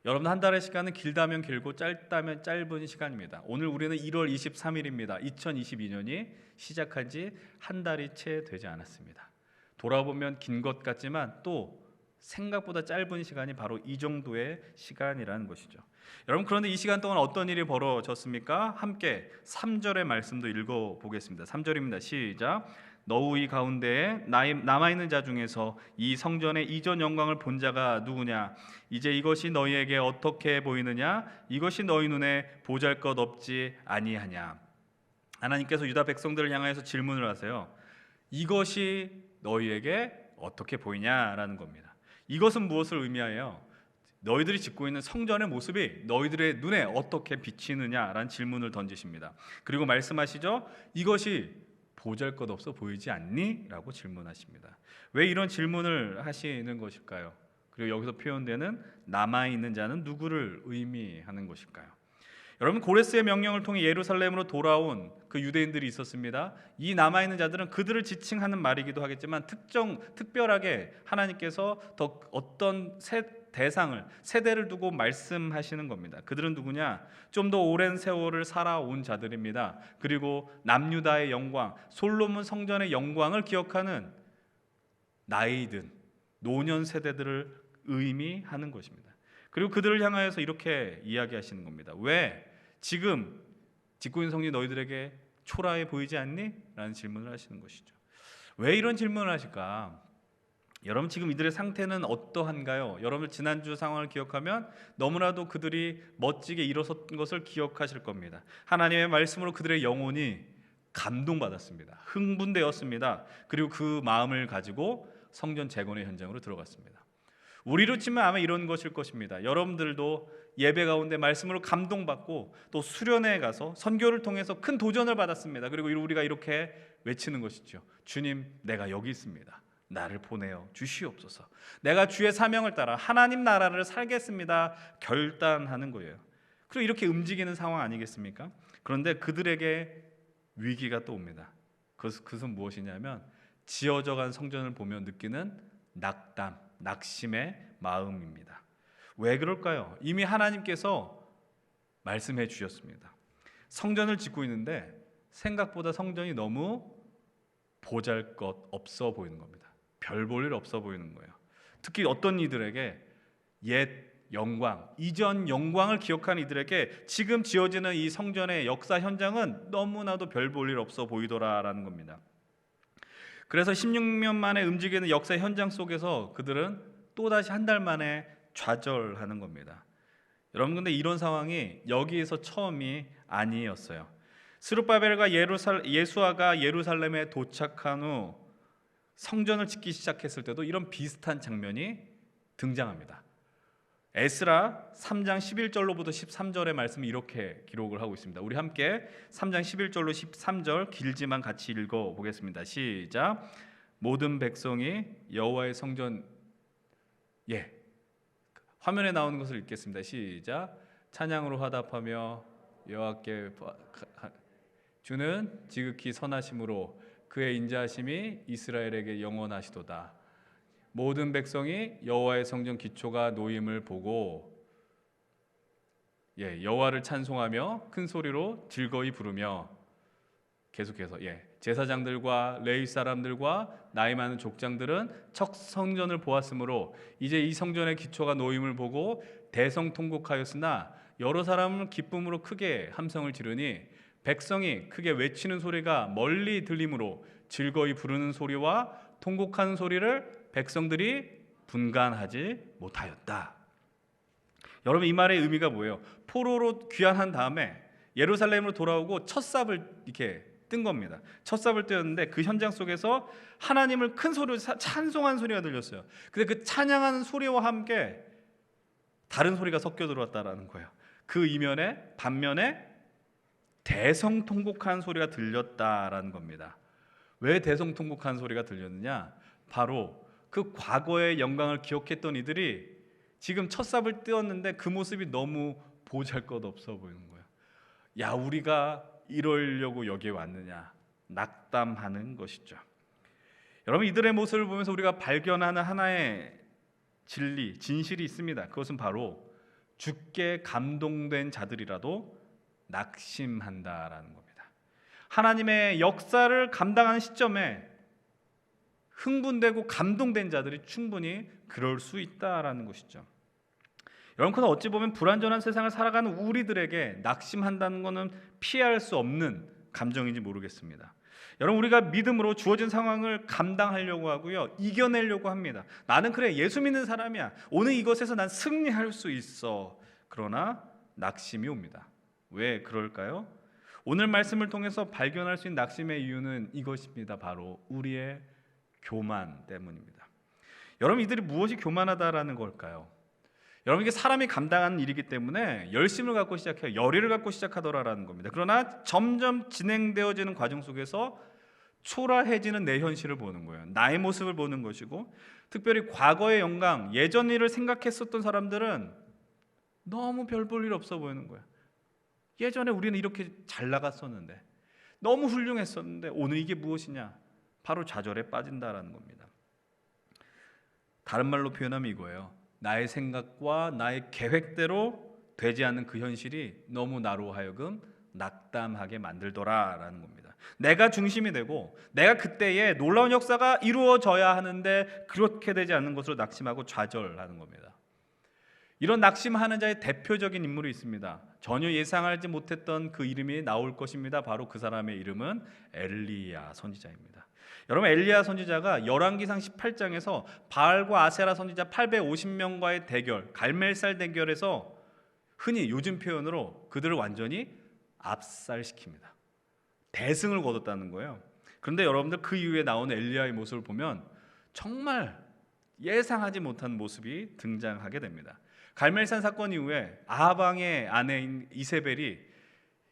여러분, 한 달의 시간은 길다면 길고 짧다면 짧은 시간입니다. 오늘 우리는 1월 23일입니다. 2022년이 시작한 지 한 달이 채 되지 않았습니다. 돌아보면 긴 것 같지만 또 생각보다 짧은 시간이 바로 이 정도의 시간이라는 것이죠. 여러분, 그런데 이 시간 동안 어떤 일이 벌어졌습니까? 함께 3절의 말씀도 읽어보겠습니다. 3절입니다. 시작. 너희 가운데에 남아있는 자 중에서 이 성전의 이전 영광을 본 자가 누구냐? 이제 이것이 너희에게 어떻게 보이느냐? 이것이 너희 눈에 보잘것없지 아니하냐? 하나님께서 유다 백성들을 향하여서 질문을 하세요. 이것이 너희에게 어떻게 보이냐라는 겁니다. 이것은 무엇을 의미하여 너희들이 짓고 있는 성전의 모습이 너희들의 눈에 어떻게 비치느냐라는 질문을 던지십니다. 그리고 말씀하시죠. 이것이 보잘것없어 보이지 않니? 라고 질문하십니다. 왜 이런 질문을 하시는 것일까요? 그리고 여기서 표현되는 남아있는 자는 누구를 의미하는 것일까요? 여러분, 고레스의 명령을 통해 예루살렘으로 돌아온 그 유대인들이 있었습니다. 이 남아있는 자들은 그들을 지칭하는 말이기도 하겠지만 특별하게 하나님께서 더 어떤 세대를 두고 말씀하시는 겁니다. 그들은 누구냐? 좀 더 오랜 세월을 살아온 자들입니다. 그리고 남유다의 영광, 솔로몬 성전의 영광을 기억하는 나이 든 노년 세대들을 의미하는 것입니다. 그리고 그들을 향하여서 이렇게 이야기하시는 겁니다. 왜 지금 짓고 있는 성전이 너희들에게 초라해 보이지 않니? 라는 질문을 하시는 것이죠. 왜 이런 질문을 하실까? 여러분, 지금 이들의 상태는 어떠한가요? 여러분, 지난주 상황을 기억하면 너무나도 그들이 멋지게 일어선 것을 기억하실 겁니다. 하나님의 말씀으로 그들의 영혼이 감동받았습니다. 흥분되었습니다. 그리고 그 마음을 가지고 성전 재건의 현장으로 들어갔습니다. 우리로 치면 아마 이런 것일 것입니다. 여러분들도 예배 가운데 말씀으로 감동받고 또 수련회에 가서 선교를 통해서 큰 도전을 받았습니다. 그리고 우리가 이렇게 외치는 것이죠. 주님, 내가 여기 있습니다. 나를 보내어 주시옵소서. 내가 주의 사명을 따라 하나님 나라를 살겠습니다. 결단하는 거예요. 그리고 이렇게 움직이는 상황 아니겠습니까? 그런데 그들에게 위기가 또 옵니다. 그것은 무엇이냐면 지어져간 성전을 보며 느끼는 낙담, 낙심의 마음입니다. 왜 그럴까요? 이미 하나님께서 말씀해 주셨습니다. 성전을 짓고 있는데 생각보다 성전이 너무 보잘것없어 보이는 겁니다. 별 볼 일 없어 보이는 거예요. 특히 어떤 이들에게 옛 영광, 이전 영광을 기억하는 이들에게 지금 지어지는 이 성전의 역사 현장은 너무나도 별 볼 일 없어 보이더라라는 겁니다. 그래서 16년 만에 움직이는 역사 현장 속에서 그들은 또다시 한 달 만에 좌절하는 겁니다. 여러분, 근데 이런 상황이 여기에서 처음이 아니었어요. 스룹바벨과 예수아가 예루살렘에 도착한 후 성전을 짓기 시작했을 때도 이런 비슷한 장면이 등장합니다. 에스라 3장 11절로부터 13절의 말씀이 이렇게 기록을 하고 있습니다. 우리 함께 3장 11절로 13절 길지만 같이 읽어보겠습니다. 시작. 모든 백성이 여호와의 성전, 화면에 나오는 것을 읽겠습니다. 시작. 찬양으로 화답하며 여호와께 주는 지극히 선하심으로 그의 인자하심이 이스라엘에게 영원하시도다. 모든 백성이 여호와의 성전 기초가 놓임을 보고 여호와를 찬송하며 큰 소리로 즐거이 부르며, 계속해서 제사장들과 레위 사람들과 나이 많은 족장들은 첫 성전을 보았으므로 이제 이 성전의 기초가 놓임을 보고 대성통곡하였으나 여러 사람은 기쁨으로 크게 함성을 지르니 백성이 크게 외치는 소리가 멀리 들리므로 즐거이 부르는 소리와 통곡하는 소리를 백성들이 분간하지 못하였다. 여러분, 이 말의 의미가 뭐예요? 포로로 귀환한 다음에 예루살렘으로 돌아오고 첫 삽을 이렇게 뜬 겁니다. 첫 삽을 떼었는데 그 현장 속에서 하나님을 큰 소리로 찬송한 소리가 들렸어요. 근데 그 찬양하는 소리와 함께 다른 소리가 섞여 들어왔다라는 거예요. 그 반면에 대성통곡한 소리가 들렸다라는 겁니다. 왜 대성통곡한 소리가 들렸느냐? 바로 그 과거의 영광을 기억했던 이들이 지금 첫 삽을 떼었는데 그 모습이 너무 보잘것없어 보이는 거예요. 야, 우리가 이러려고 여기에 왔느냐, 낙담하는 것이죠. 여러분, 이들의 모습을 보면서 우리가 발견하는 하나의 진실이 있습니다. 그것은 바로 주께 감동된 자들이라도 낙심한다라는 겁니다. 하나님의 역사를 감당하는 시점에 흥분되고 감동된 자들이 충분히 그럴 수 있다라는 것이죠. 여러분, 그건 어찌 보면 불완전한 세상을 살아가는 우리들에게 낙심한다는 것은 피할 수 없는 감정인지 모르겠습니다. 여러분, 우리가 믿음으로 주어진 상황을 감당하려고 하고요, 이겨내려고 합니다. 나는 그래, 예수 믿는 사람이야, 오늘 이것에서 난 승리할 수 있어. 그러나 낙심이 옵니다. 왜 그럴까요? 오늘 말씀을 통해서 발견할 수 있는 낙심의 이유는 이것입니다. 바로 우리의 교만 때문입니다. 여러분, 이들이 무엇이 교만하다라는 걸까요? 여러분, 이게 사람이 감당하는 일이기 때문에 열심을 갖고 시작해요. 열의를 갖고 시작하더라라는 겁니다. 그러나 점점 진행되어지는 과정 속에서 초라해지는 내 현실을 보는 거예요. 나의 모습을 보는 것이고, 특별히 과거의 영광, 예전 일을 생각했었던 사람들은 너무 별 볼 일 없어 보이는 거예요. 예전에 우리는 이렇게 잘 나갔었는데, 너무 훌륭했었는데 오늘 이게 무엇이냐? 바로 좌절에 빠진다라는 겁니다. 다른 말로 표현하면 이거예요. 나의 생각과 나의 계획대로 되지 않는 그 현실이 너무 나로 하여금 낙담하게 만들더라라는 겁니다. 내가 중심이 되고 내가 그때에 놀라운 역사가 이루어져야 하는데 그렇게 되지 않는 것으로 낙심하고 좌절하는 겁니다. 이런 낙심하는 자의 대표적인 인물이 있습니다. 전혀 예상하지 못했던 그 이름이 나올 것입니다. 바로 그 사람의 이름은 엘리야 선지자입니다. 여러분, 엘리야 선지자가 열왕기상 18장에서 바알과 아세라 선지자 850명과의 대결, 갈멜살 대결에서 흔히 요즘 표현으로 그들을 완전히 압살시킵니다. 대승을 거뒀다는 거예요. 그런데 여러분들, 그 이후에 나오는 엘리야의 모습을 보면 정말 예상하지 못한 모습이 등장하게 됩니다. 갈멜산 사건 이후에 아합왕의 아내인 이세벨이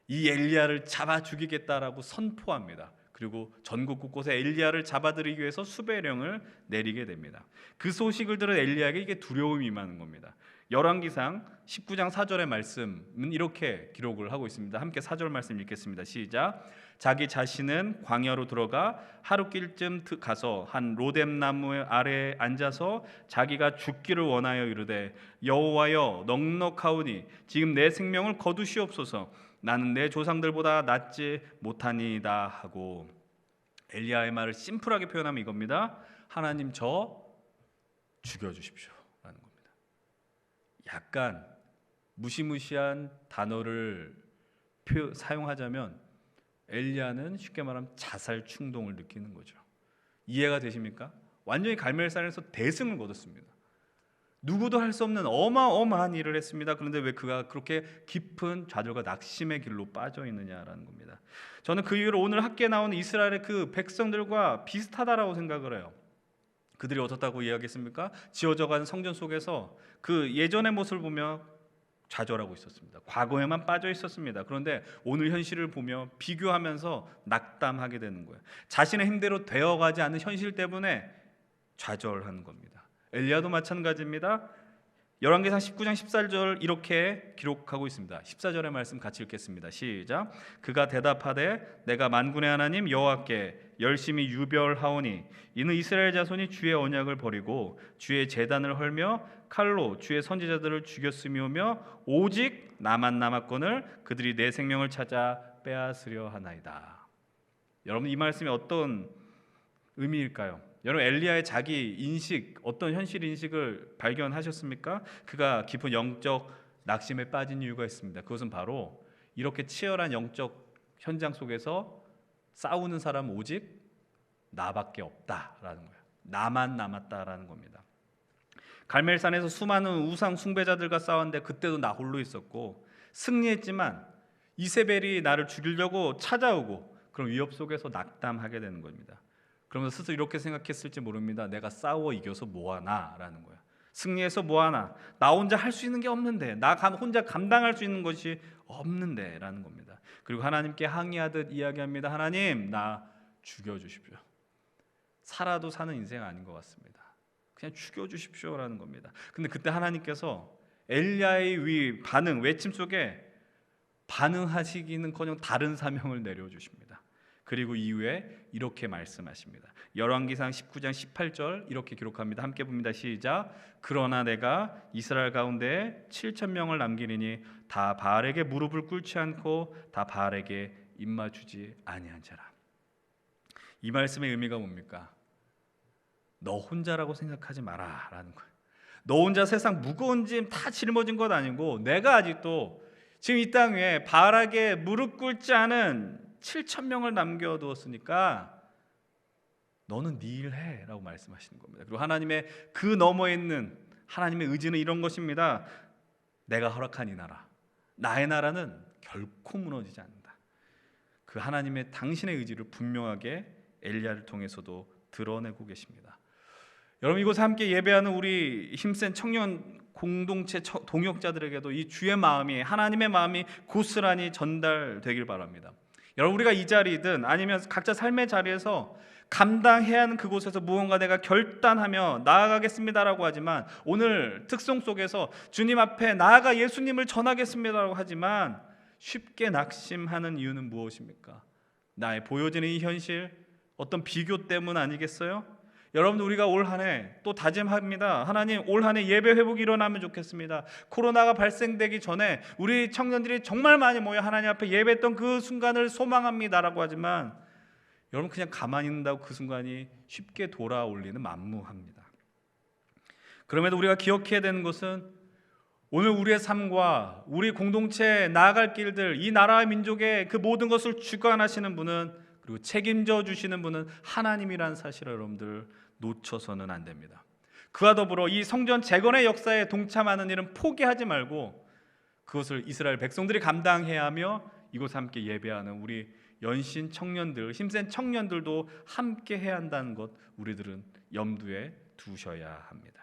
이 엘리야를 잡아 죽이겠다라고 선포합니다. 그리고 전국 곳곳에 엘리야를 잡아들이기 위해서 수배령을 내리게 됩니다. 그 소식을 들은 엘리야에게 이게 두려움이 임하는 겁니다. 열왕기상 19장 4절의 말씀은 이렇게 기록을 하고 있습니다. 함께 4절 말씀 읽겠습니다. 시작. 자기 자신은 광야로 들어가 하루길쯤 가서 한 로뎀나무 아래에 앉아서 자기가 죽기를 원하여 이르되, 여호와여, 넉넉하오니 지금 내 생명을 거두시옵소서. 나는 내 조상들보다 낫지 못하니이다 하고, 엘리야의 말을 심플하게 표현하면 이겁니다. 하나님, 저 죽여주십시오 라는 겁니다. 약간 무시무시한 단어를 사용하자면 엘리야는 쉽게 말하면 자살 충동을 느끼는 거죠. 이해가 되십니까? 완전히 갈멜산에서 대승을 거뒀습니다. 누구도 할 수 없는 어마어마한 일을 했습니다. 그런데 왜 그가 그렇게 깊은 좌절과 낙심의 길로 빠져 있느냐라는 겁니다. 저는 그 이유로 오늘 학교에 나오는 이스라엘의 그 백성들과 비슷하다라고 생각을 해요. 그들이 어떻다고 이야기했습니까? 지어져가는 성전 속에서 그 예전의 모습을 보며 좌절하고 있었습니다. 과거에만 빠져 있었습니다. 그런데 오늘 현실을 보며 비교하면서 낙담하게 되는 거예요. 자신의 힘대로 되어가지 않는 현실 때문에 좌절하는 겁니다. 엘리야도 마찬가지입니다. 열왕기상 19장 14절 이렇게 기록하고 있습니다. 14절의 말씀 같이 읽겠습니다. 시작. 그가 대답하되 내가 만군의 하나님 여호와께 열심히 유별하오니 이는 이스라엘 자손이 주의 언약을 버리고 주의 제단을 헐며 칼로 주의 선지자들을 죽였음이오며 오직 나만 남았거늘 그들이 내 생명을 찾아 빼앗으려 하나이다. 여러분 이 말씀이 어떤 의미일까요? 여러분 엘리야의 자기 인식, 어떤 현실 인식을 발견하셨습니까? 그가 깊은 영적 낙심에 빠진 이유가 있습니다. 그것은 바로 이렇게 치열한 영적 현장 속에서 싸우는 사람은 오직 나밖에 없다라는 거예요. 나만 남았다라는 겁니다. 갈멜산에서 수많은 우상 숭배자들과 싸웠는데 그때도 나 홀로 있었고 승리했지만 이세벨이 나를 죽이려고 찾아오고 그런 위협 속에서 낙담하게 되는 겁니다. 그러면서 스스로 이렇게 생각했을지 모릅니다. 내가 싸워 이겨서 뭐하나라는 거예요. 승리해서 뭐하나? 나 혼자 할 수 있는 게 없는데, 나 혼자 감당할 수 있는 것이 없는데라는 겁니다. 그리고 하나님께 항의하듯 이야기합니다. 하나님, 나 죽여주십시오. 살아도 사는 인생 아닌 것 같습니다. 그냥 죽여주십시오라는 겁니다. 근데 그때 하나님께서 엘리야의 반응, 외침 속에 반응하시기는커녕 다른 사명을 내려주십니다. 그리고 이후에 이렇게 말씀하십니다. 열왕기상 19장 18절 이렇게 기록합니다. 함께 봅니다. 시작. 그러나 내가 이스라엘 가운데 7,000명을 남기리니 다 바알에게 무릎을 꿇지 않고 다 바알에게 입맞추지 아니한 자라. 이 말씀의 의미가 뭡니까? 너 혼자라고 생각하지 마라 라는 거예요. 너 혼자 세상 무거운 짐 다 짊어진 것 아니고 내가 아직도 지금 이 땅 위에 바알에게 무릎 꿇지 않은 7,000명을 남겨두었으니까 너는 네 일 해라고 말씀하시는 겁니다. 그리고 하나님의 그 너머에 있는 하나님의 의지는 이런 것입니다. 내가 허락한 이 나라, 나의 나라는 결코 무너지지 않는다. 그 하나님의 당신의 의지를 분명하게 엘리야를 통해서도 드러내고 계십니다. 여러분 이곳에 함께 예배하는 우리 힘센 청년 공동체 동역자들에게도 이 주의 마음이, 하나님의 마음이 고스란히 전달되길 바랍니다. 여러분 우리가 이 자리든 아니면 각자 삶의 자리에서 감당해야 하는 그곳에서 무언가 내가 결단하며 나아가겠습니다라고 하지만 오늘 특성 속에서 주님 앞에 나아가 예수님을 전하겠습니다라고 하지만 쉽게 낙심하는 이유는 무엇입니까? 나의 보여지는 이 현실, 어떤 비교 때문 아니겠어요? 여러분 우리가 올 한 해 또 다짐합니다. 하나님 올 한 해 예배 회복이 일어나면 좋겠습니다. 코로나가 발생되기 전에 우리 청년들이 정말 많이 모여 하나님 앞에 예배했던 그 순간을 소망합니다라고 하지만 여러분 그냥 가만히 있는다고 그 순간이 쉽게 돌아올 리는 만무합니다. 그럼에도 우리가 기억해야 되는 것은 오늘 우리의 삶과 우리 공동체에 나아갈 길들, 이 나라와 민족의 그 모든 것을 주관하시는 분은, 그리고 책임져 주시는 분은 하나님이라는 사실을 여러분들 놓쳐서는 안 됩니다. 그와 더불어 이 성전 재건의 역사에 동참하는 일은 포기하지 말고 그것을 이스라엘 백성들이 감당해야 하며 이곳에 함께 예배하는 우리 연신 청년들, 힘센 청년들도 함께 해야 한다는 것 우리들은 염두에 두셔야 합니다.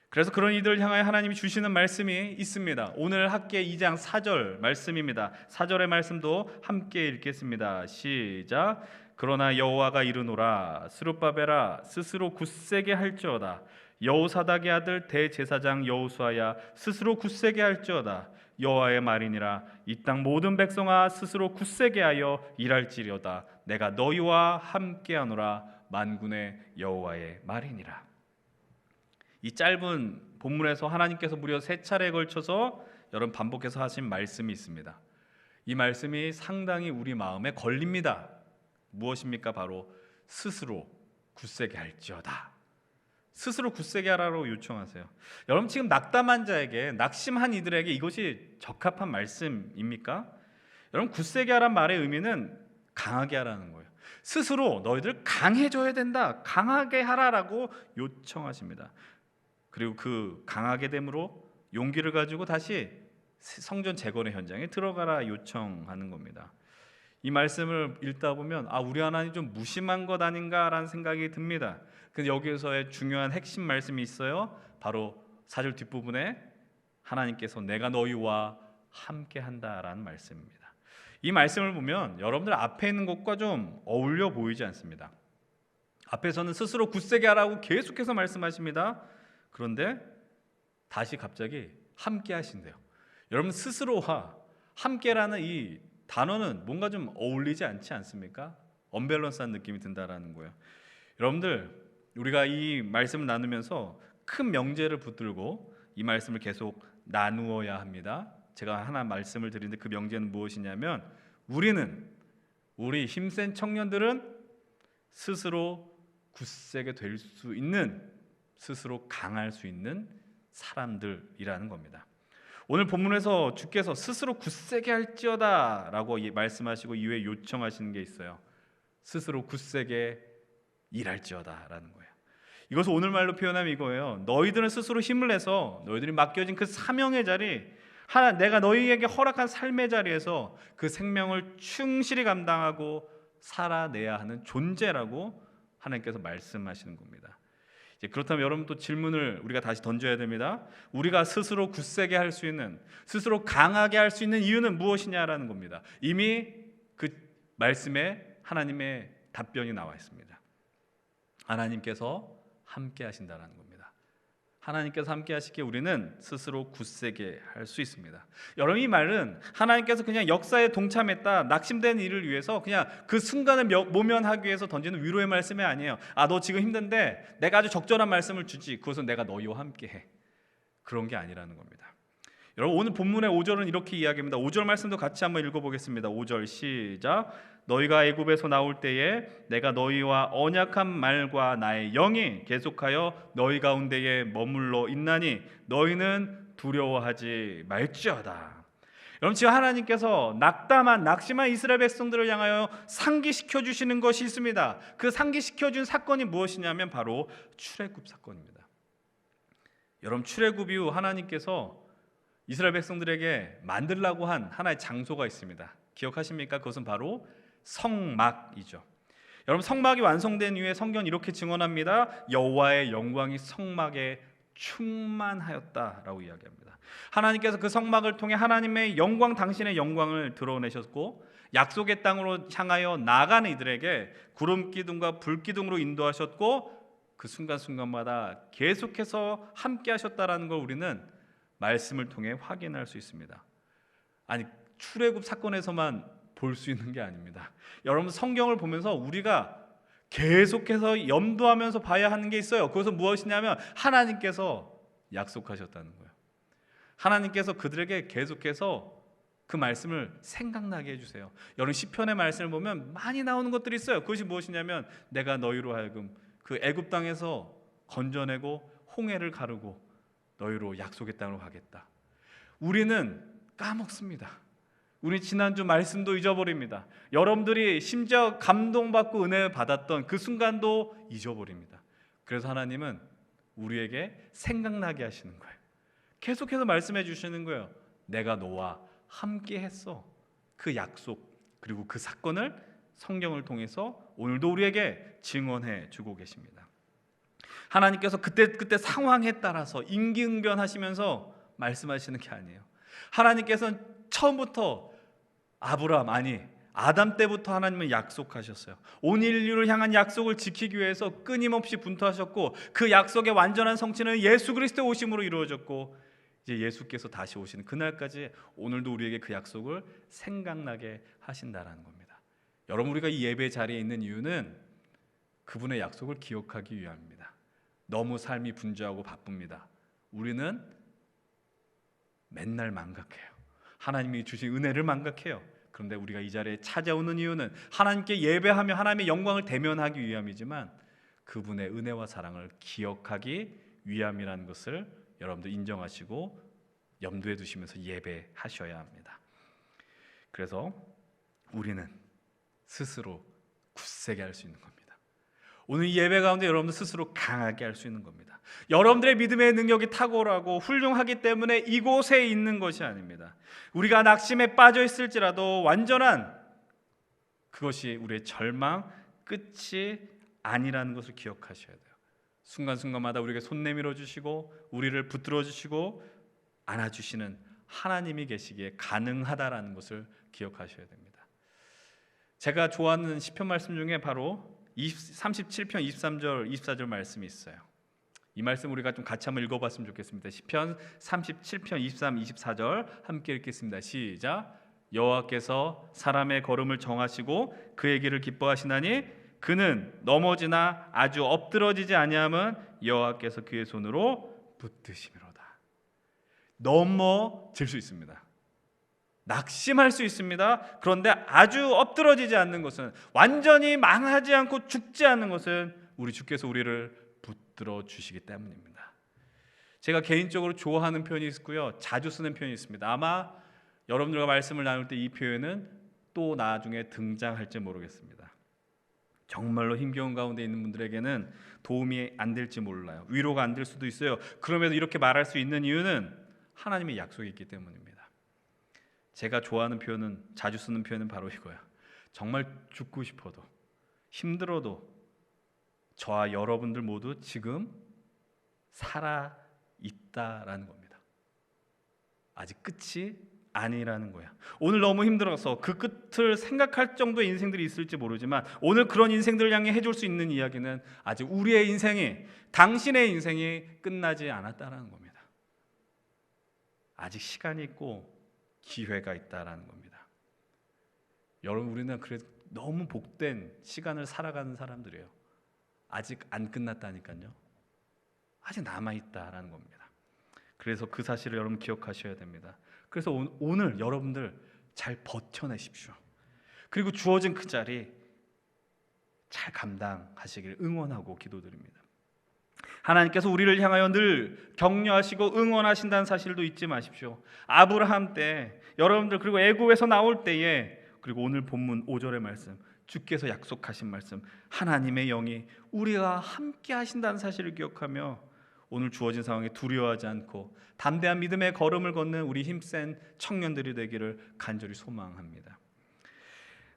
그래서 그런 이들을 향하여 하나님이 주시는 말씀이 있습니다. 오늘 학계 2장 4절 말씀입니다. 4절의 말씀도 함께 읽겠습니다. 시작. 그러나 여호와가 이르노라 스룹바벨아 스스로 굳세게 할지어다. 여호사닥의 아들 대제사장 여호수아야 스스로 굳세게 할지어다. 여호와의 말이니라 이 땅 모든 백성아 스스로 굳세게 하여 일할지려다. 내가 너희와 함께하노라 만군의 여호와의 말이니라. 이 짧은 본문에서 하나님께서 무려 3차례에 걸쳐서 여러분 반복해서 하신 말씀이 있습니다. 이 말씀이 상당히 우리 마음에 걸립니다. 무엇입니까? 바로 스스로 굳세게 할지어다. 스스로 굳세게 하라고 요청하세요. 여러분 지금 낙담한 자에게, 낙심한 이들에게 이것이 적합한 말씀입니까? 여러분 굳세게 하란 말의 의미는 강하게 하라는 거예요. 스스로 너희들 강해져야 된다. 강하게 하라라고 요청하십니다. 그리고 그 강하게 됨으로 용기를 가지고 다시 성전 재건의 현장에 들어가라 요청하는 겁니다. 이 말씀을 읽다 보면 우리 하나님 좀 무심한 것 아닌가라는 생각이 듭니다. 근데 여기에서의 중요한 핵심 말씀이 있어요. 바로 4절 뒷부분에 하나님께서 내가 너희와 함께한다라는 말씀입니다. 이 말씀을 보면 여러분들 앞에 있는 것과 좀 어울려 보이지 않습니다. 앞에서는 스스로 굳세게 하라고 계속해서 말씀하십니다. 그런데 다시 갑자기 함께 하신대요. 여러분 스스로와 함께라는 이 단어는 뭔가 좀 어울리지 않지 않습니까? 언밸런스한 느낌이 든다라는 거예요. 여러분들 우리가 이 말씀을 나누면서 큰 명제를 붙들고 이 말씀을 계속 나누어야 합니다. 제가 하나 말씀을 드리는데 그 명제는 무엇이냐면 우리 힘센 청년들은 스스로 굳세게 될 수 있는, 스스로 강할 수 있는 사람들이라는 겁니다. 오늘 본문에서 주께서 스스로 굳세게 할지어다 라고 말씀하시고 이후에 요청하시는 게 있어요. 스스로 굳세게 일할지어다 라는 거예요. 이것을 오늘말로 표현하면 이거예요. 너희들은 스스로 힘을 내서 너희들이 맡겨진 그 사명의 자리, 내가 너희에게 허락한 삶의 자리에서 그 생명을 충실히 감당하고 살아내야 하는 존재라고 하나님께서 말씀하시는 겁니다. 그렇다면 여러분 또 질문을 우리가 다시 던져야 됩니다. 우리가 스스로 굳세게 할 수 있는, 스스로 강하게 할 수 있는 이유는 무엇이냐라는 겁니다. 이미 그 말씀에 하나님의 답변이 나와 있습니다. 하나님께서 함께 하신다라는 겁니다. 하나님께서 함께 하시기에 우리는 스스로 굳세게 할 수 있습니다. 여러분 이 말은 하나님께서 그냥 역사에 동참했다, 낙심된 일을 위해서 그냥 그 순간을 모면하기 위해서 던지는 위로의 말씀이 아니에요. 너 지금 힘든데 내가 아주 적절한 말씀을 주지, 그것은 내가 너희와 함께 해. 그런 게 아니라는 겁니다. 여러분 오늘 본문의 5절은 이렇게 이야기합니다. 5절 말씀도 같이 한번 읽어보겠습니다. 5절 시작. 너희가 애굽에서 나올 때에 내가 너희와 언약한 말과 나의 영이 계속하여 너희 가운데에 머물러 있나니 너희는 두려워하지 말지어다. 여러분 지금 하나님께서 낙심한 이스라엘 백성들을 향하여 상기시켜 주시는 것이 있습니다. 그 상기시켜 준 사건이 무엇이냐면 바로 출애굽 사건입니다. 여러분 출애굽 이후 하나님께서 이스라엘 백성들에게 만들라고 한 하나의 장소가 있습니다. 기억하십니까? 그것은 바로 성막이죠. 여러분 성막이 완성된 이후에 성경은 이렇게 증언합니다. 여호와의 영광이 성막에 충만하였다라고 이야기합니다. 하나님께서 그 성막을 통해 하나님의 영광, 당신의 영광을 드러내셨고 약속의 땅으로 향하여 나가는 이들에게 구름 기둥과 불 기둥으로 인도하셨고 그 순간순간마다 계속해서 함께 하셨다라는 걸 우리는 말씀을 통해 확인할 수 있습니다. 아니 출애굽 사건에서만 볼 수 있는 게 아닙니다. 여러분 성경을 보면서 우리가 계속해서 염두하면서 봐야 하는 게 있어요. 그것은 무엇이냐면 하나님께서 약속하셨다는 거예요. 하나님께서 그들에게 계속해서 그 말씀을 생각나게 해주세요. 여러분 시편의 말씀을 보면 많이 나오는 것들이 있어요. 그것이 무엇이냐면 내가 너희로 하여금 그 애굽 땅에서 건져내고 홍해를 가르고 너희로 약속의 땅으로 가겠다. 우리는 까먹습니다. 우리 지난주 말씀도 잊어버립니다. 여러분들이 심지어 감동받고 은혜 받았던 그 순간도 잊어버립니다. 그래서 하나님은 우리에게 생각나게 하시는 거예요. 계속해서 말씀해 주시는 거예요. 내가 너와 함께 했어. 그 약속 그리고 그 사건을 성경을 통해서 오늘도 우리에게 증언해 주고 계십니다. 하나님께서 그때 상황에 따라서 임기응변하시면서 말씀하시는 게 아니에요. 하나님께서는 처음부터 아담 때부터 하나님은 약속하셨어요. 온 인류를 향한 약속을 지키기 위해서 끊임없이 분투하셨고 그 약속의 완전한 성취는 예수 그리스도의 오심으로 이루어졌고 이제 예수께서 다시 오시는 그날까지 오늘도 우리에게 그 약속을 생각나게 하신다라는 겁니다. 여러분 우리가 이 예배 자리에 있는 이유는 그분의 약속을 기억하기 위함입니다. 너무 삶이 분주하고 바쁩니다. 우리는 맨날 망각해요. 하나님이 주신 은혜를 망각해요. 그런데 우리가 이 자리에 찾아오는 이유는 하나님께 예배하며 하나님의 영광을 대면하기 위함이지만 그분의 은혜와 사랑을 기억하기 위함이라는 것을 여러분들 인정하시고 염두에 두시면서 예배하셔야 합니다. 그래서 우리는 스스로 굳세게 할 수 있는 겁니다. 오늘 이 예배 가운데 여러분들 스스로 강하게 할 수 있는 겁니다. 여러분들의 믿음의 능력이 탁월하고 훌륭하기 때문에 이곳에 있는 것이 아닙니다. 우리가 낙심에 빠져 있을지라도 완전한 그것이 우리의 절망 끝이 아니라는 것을 기억하셔야 돼요. 순간순간마다 우리에게 손 내밀어 주시고 우리를 붙들어 주시고 안아주시는 하나님이 계시기에 가능하다라는 것을 기억하셔야 됩니다. 제가 좋아하는 시편 말씀 중에 바로 37편 23절 24절 말씀이 있어요. 이 말씀 우리가 좀 같이 한번 읽어봤으면 좋겠습니다. 시편 37편 23, 24절 함께 읽겠습니다. 시작. 여호와께서 사람의 걸음을 정하시고 그의 길을 기뻐하시나니 그는 넘어지나 아주 엎드러지지 아니함은 여호와께서 그의 손으로 붙드심이로다. 넘어질 수 있습니다. 낙심할 수 있습니다. 그런데 아주 엎드러지지 않는 것은, 완전히 망하지 않고 죽지 않는 것은 우리 주께서 우리를 붙들어 주시기 때문입니다. 제가 개인적으로 좋아하는 표현이 있고요, 자주 쓰는 표현이 있습니다. 아마 여러분들과 말씀을 나눌 때 이 표현은 또 나중에 등장할지 모르겠습니다. 정말로 힘겨운 가운데 있는 분들에게는 도움이 안 될지 몰라요. 위로가 안 될 수도 있어요. 그럼에도 이렇게 말할 수 있는 이유는 하나님의 약속이 있기 때문입니다. 제가 좋아하는 표현은, 자주 쓰는 표현은 바로 이거야. 정말 죽고 싶어도, 힘들어도 저와 여러분들 모두 지금 살아 있다라는 겁니다. 아직 끝이 아니라는 거야. 오늘 너무 힘들어서 그 끝을 생각할 정도의 인생들이 있을지 모르지만 오늘 그런 인생들을 향해 해줄 수 있는 이야기는 아직 우리의 인생이, 당신의 인생이 끝나지 않았다라는 겁니다. 아직 시간이 있고 기회가 있다라는 겁니다. 여러분, 우리는 그래도 너무 복된 시간을 살아가는 사람들이에요. 아직 안 끝났다니까요. 아직 남아있다라는 겁니다. 그래서 그 사실을 여러분 기억하셔야 됩니다. 그래서 오늘 여러분들 잘 버텨내십시오. 그리고 주어진 그 자리 잘 감당하시길 응원하고 기도드립니다. 하나님께서 우리를 향하여 늘 격려하시고 응원하신다는 사실도 잊지 마십시오. 아브라함 때, 여러분들, 그리고 애굽에서 나올 때에, 그리고 오늘 본문 5절의 말씀, 주께서 약속하신 말씀, 하나님의 영이 우리가 함께 하신다는 사실을 기억하며 오늘 주어진 상황에 두려워하지 않고 담대한 믿음의 걸음을 걷는 우리 힘센 청년들이 되기를 간절히 소망합니다.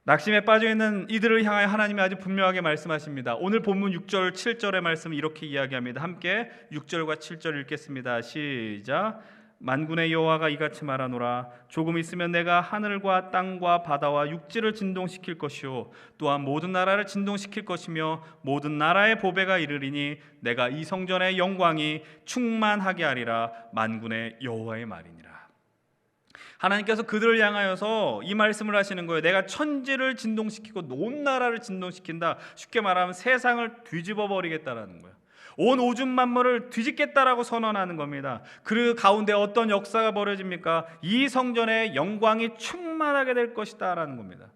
낙심에 빠져있는 이들을 향하여 하나님이 아주 분명하게 말씀하십니다. 오늘 본문 6절 7절의 말씀을 이렇게 이야기합니다. 함께 6절과 7절 읽겠습니다. 시작. 만군의 여호와가 이같이 말하노라. 조금 있으면 내가 하늘과 땅과 바다와 육지를 진동시킬 것이요 또한 모든 나라를 진동시킬 것이며 모든 나라의 보배가 이르리니 내가 이 성전의 영광이 충만하게 하리라. 만군의 여호와의 말이니라. 하나님께서 그들을 향하여서 이 말씀을 하시는 거예요. 내가 천지를 진동시키고 온 나라를 진동시킨다. 쉽게 말하면 세상을 뒤집어 버리겠다라는 거예요. 온 우주 만물을 뒤집겠다라고 선언하는 겁니다. 그 가운데 어떤 역사가 벌어집니까? 이 성전의 영광이 충만하게 될 것이다라는 겁니다.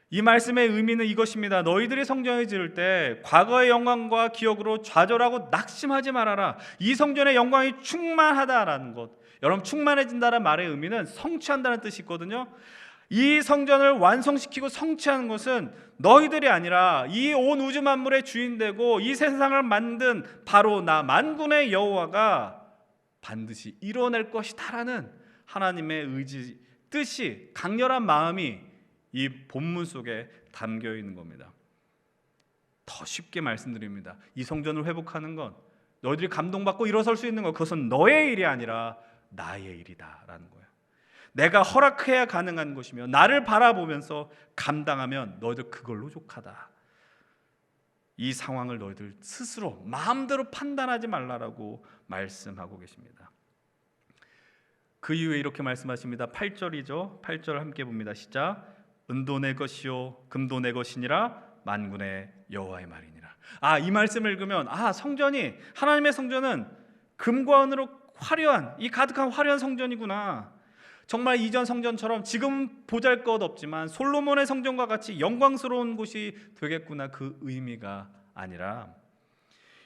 이 말씀의 의미는 이것입니다. 너희들이 성전을 지을 때 과거의 영광과 기억으로 좌절하고 낙심하지 말아라. 이 성전의 영광이 충만하다라는 것. 여러분, 충만해진다는 말의 의미는 성취한다는 뜻이 있거든요. 이 성전을 완성시키고 성취하는 것은 너희들이 아니라 이 온 우주 만물의 주인 되고 이 세상을 만든 바로 나 만군의 여호와가 반드시 이뤄낼 것이다라는 하나님의 의지, 뜻이, 강렬한 마음이 이 본문 속에 담겨 있는 겁니다. 더 쉽게 말씀드립니다. 이 성전을 회복하는 건, 너희들이 감동받고 일어설 수 있는 것, 그것은 너의 일이 아니라 나의 일이다라는 거예요. 내가 허락해야 가능한 것이며 나를 바라보면서 감당하면 너희들 그걸로 족하다. 이 상황을 너희들 스스로 마음대로 판단하지 말라라고 말씀하고 계십니다. 그 이후에 이렇게 말씀하십니다. 8절이죠. 8절 함께 봅니다. 시작. 은도 내 것이요 금도 내 것이니라. 만군의 여호와의 말이니라. 이 말씀을 읽으면 성전이, 하나님의 성전은 금과 은으로 화려한, 이 가득한 화려한 성전이구나. 정말 이전 성전처럼 지금 보잘것없지만 솔로몬의 성전과 같이 영광스러운 곳이 되겠구나. 그 의미가 아니라,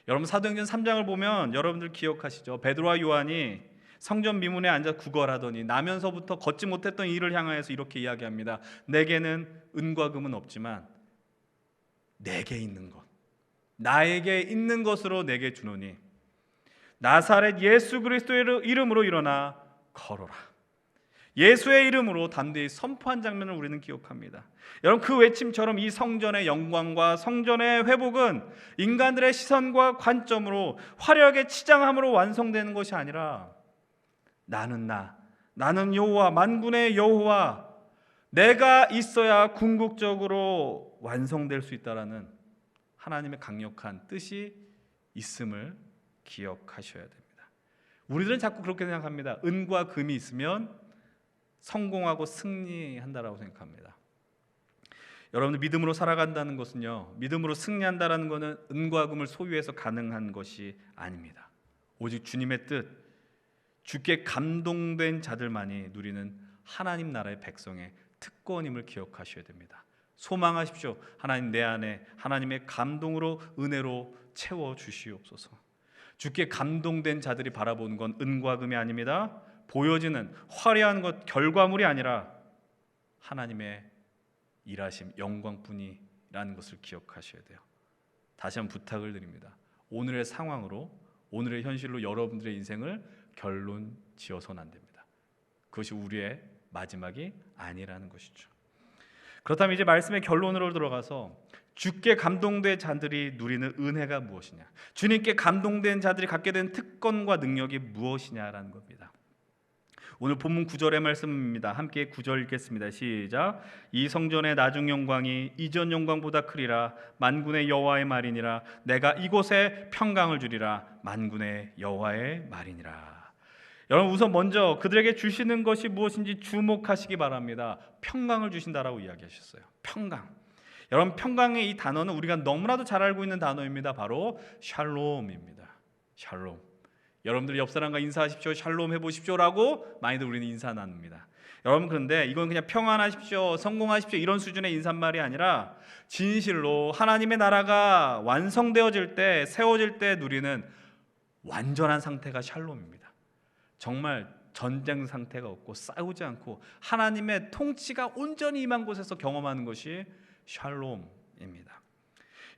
여러분 사도행전 3장을 보면 여러분들 기억하시죠? 베드로와 요한이 성전 미문에 앉아 구걸하더니 나면서부터 걷지 못했던 이를 향하여서 이렇게 이야기합니다. 내게는 은과 금은 없지만 내게 있는 것, 나에게 있는 것으로 내게 주노니 나사렛 예수 그리스도의 이름으로 일어나 걸어라. 예수의 이름으로 담대히 선포한 장면을 우리는 기억합니다. 여러분, 그 외침처럼 이 성전의 영광과 성전의 회복은 인간들의 시선과 관점으로 화려하게 치장함으로 완성되는 것이 아니라 나는 여호와, 만군의 여호와, 내가 있어야 궁극적으로 완성될 수 있다라는 하나님의 강력한 뜻이 있음을 기억하셔야 됩니다. 우리들은 자꾸 그렇게 생각합니다. 은과 금이 있으면 성공하고 승리한다라고 생각합니다. 여러분들, 믿음으로 살아간다는 것은요, 믿음으로 승리한다라는 것은 은과 금을 소유해서 가능한 것이 아닙니다. 오직 주님의 뜻, 주께 감동된 자들만이 누리는 하나님 나라의 백성의 특권임을 기억하셔야 됩니다. 소망하십시오. 하나님, 내 안에 하나님의 감동으로, 은혜로 채워 주시옵소서. 주께 감동된 자들이 바라보는 건 은과 금이 아닙니다. 보여지는 화려한 것, 결과물이 아니라 하나님의 일하심, 영광뿐이라는 것을 기억하셔야 돼요. 다시 한번 부탁을 드립니다. 오늘의 상황으로, 오늘의 현실로 여러분들의 인생을 결론 지어서는 안 됩니다. 그것이 우리의 마지막이 아니라는 것이죠. 그렇다면 이제 말씀의 결론으로 들어가서 주께 감동된 자들이 누리는 은혜가 무엇이냐, 주님께 감동된 자들이 갖게 된 특권과 능력이 무엇이냐라는 겁니다. 오늘 본문 9절의 말씀입니다. 함께 9절 읽겠습니다. 시작. 이 성전의 나중 영광이 이전 영광보다 크리라. 만군의 여호와의 말이니라. 내가 이곳에 평강을 주리라. 만군의 여호와의 말이니라. 여러분, 우선 먼저 그들에게 주시는 것이 무엇인지 주목하시기 바랍니다. 평강을 주신다라고 이야기하셨어요. 평강. 여러분, 평강의 이 단어는 우리가 너무나도 잘 알고 있는 단어입니다. 바로 샬롬입니다. 샬롬. 여러분들 옆 사람과 인사하십시오, 샬롬 해보십시오라고 많이들 우리는 인사 나눕니다. 여러분, 그런데 이건 그냥 평안하십시오, 성공하십시오 이런 수준의 인사말이 아니라 진실로 하나님의 나라가 완성되어질 때, 세워질 때 누리는 완전한 상태가 샬롬입니다. 정말 전쟁 상태가 없고 싸우지 않고 하나님의 통치가 온전히 임한 곳에서 경험하는 것이 샬롬입니다.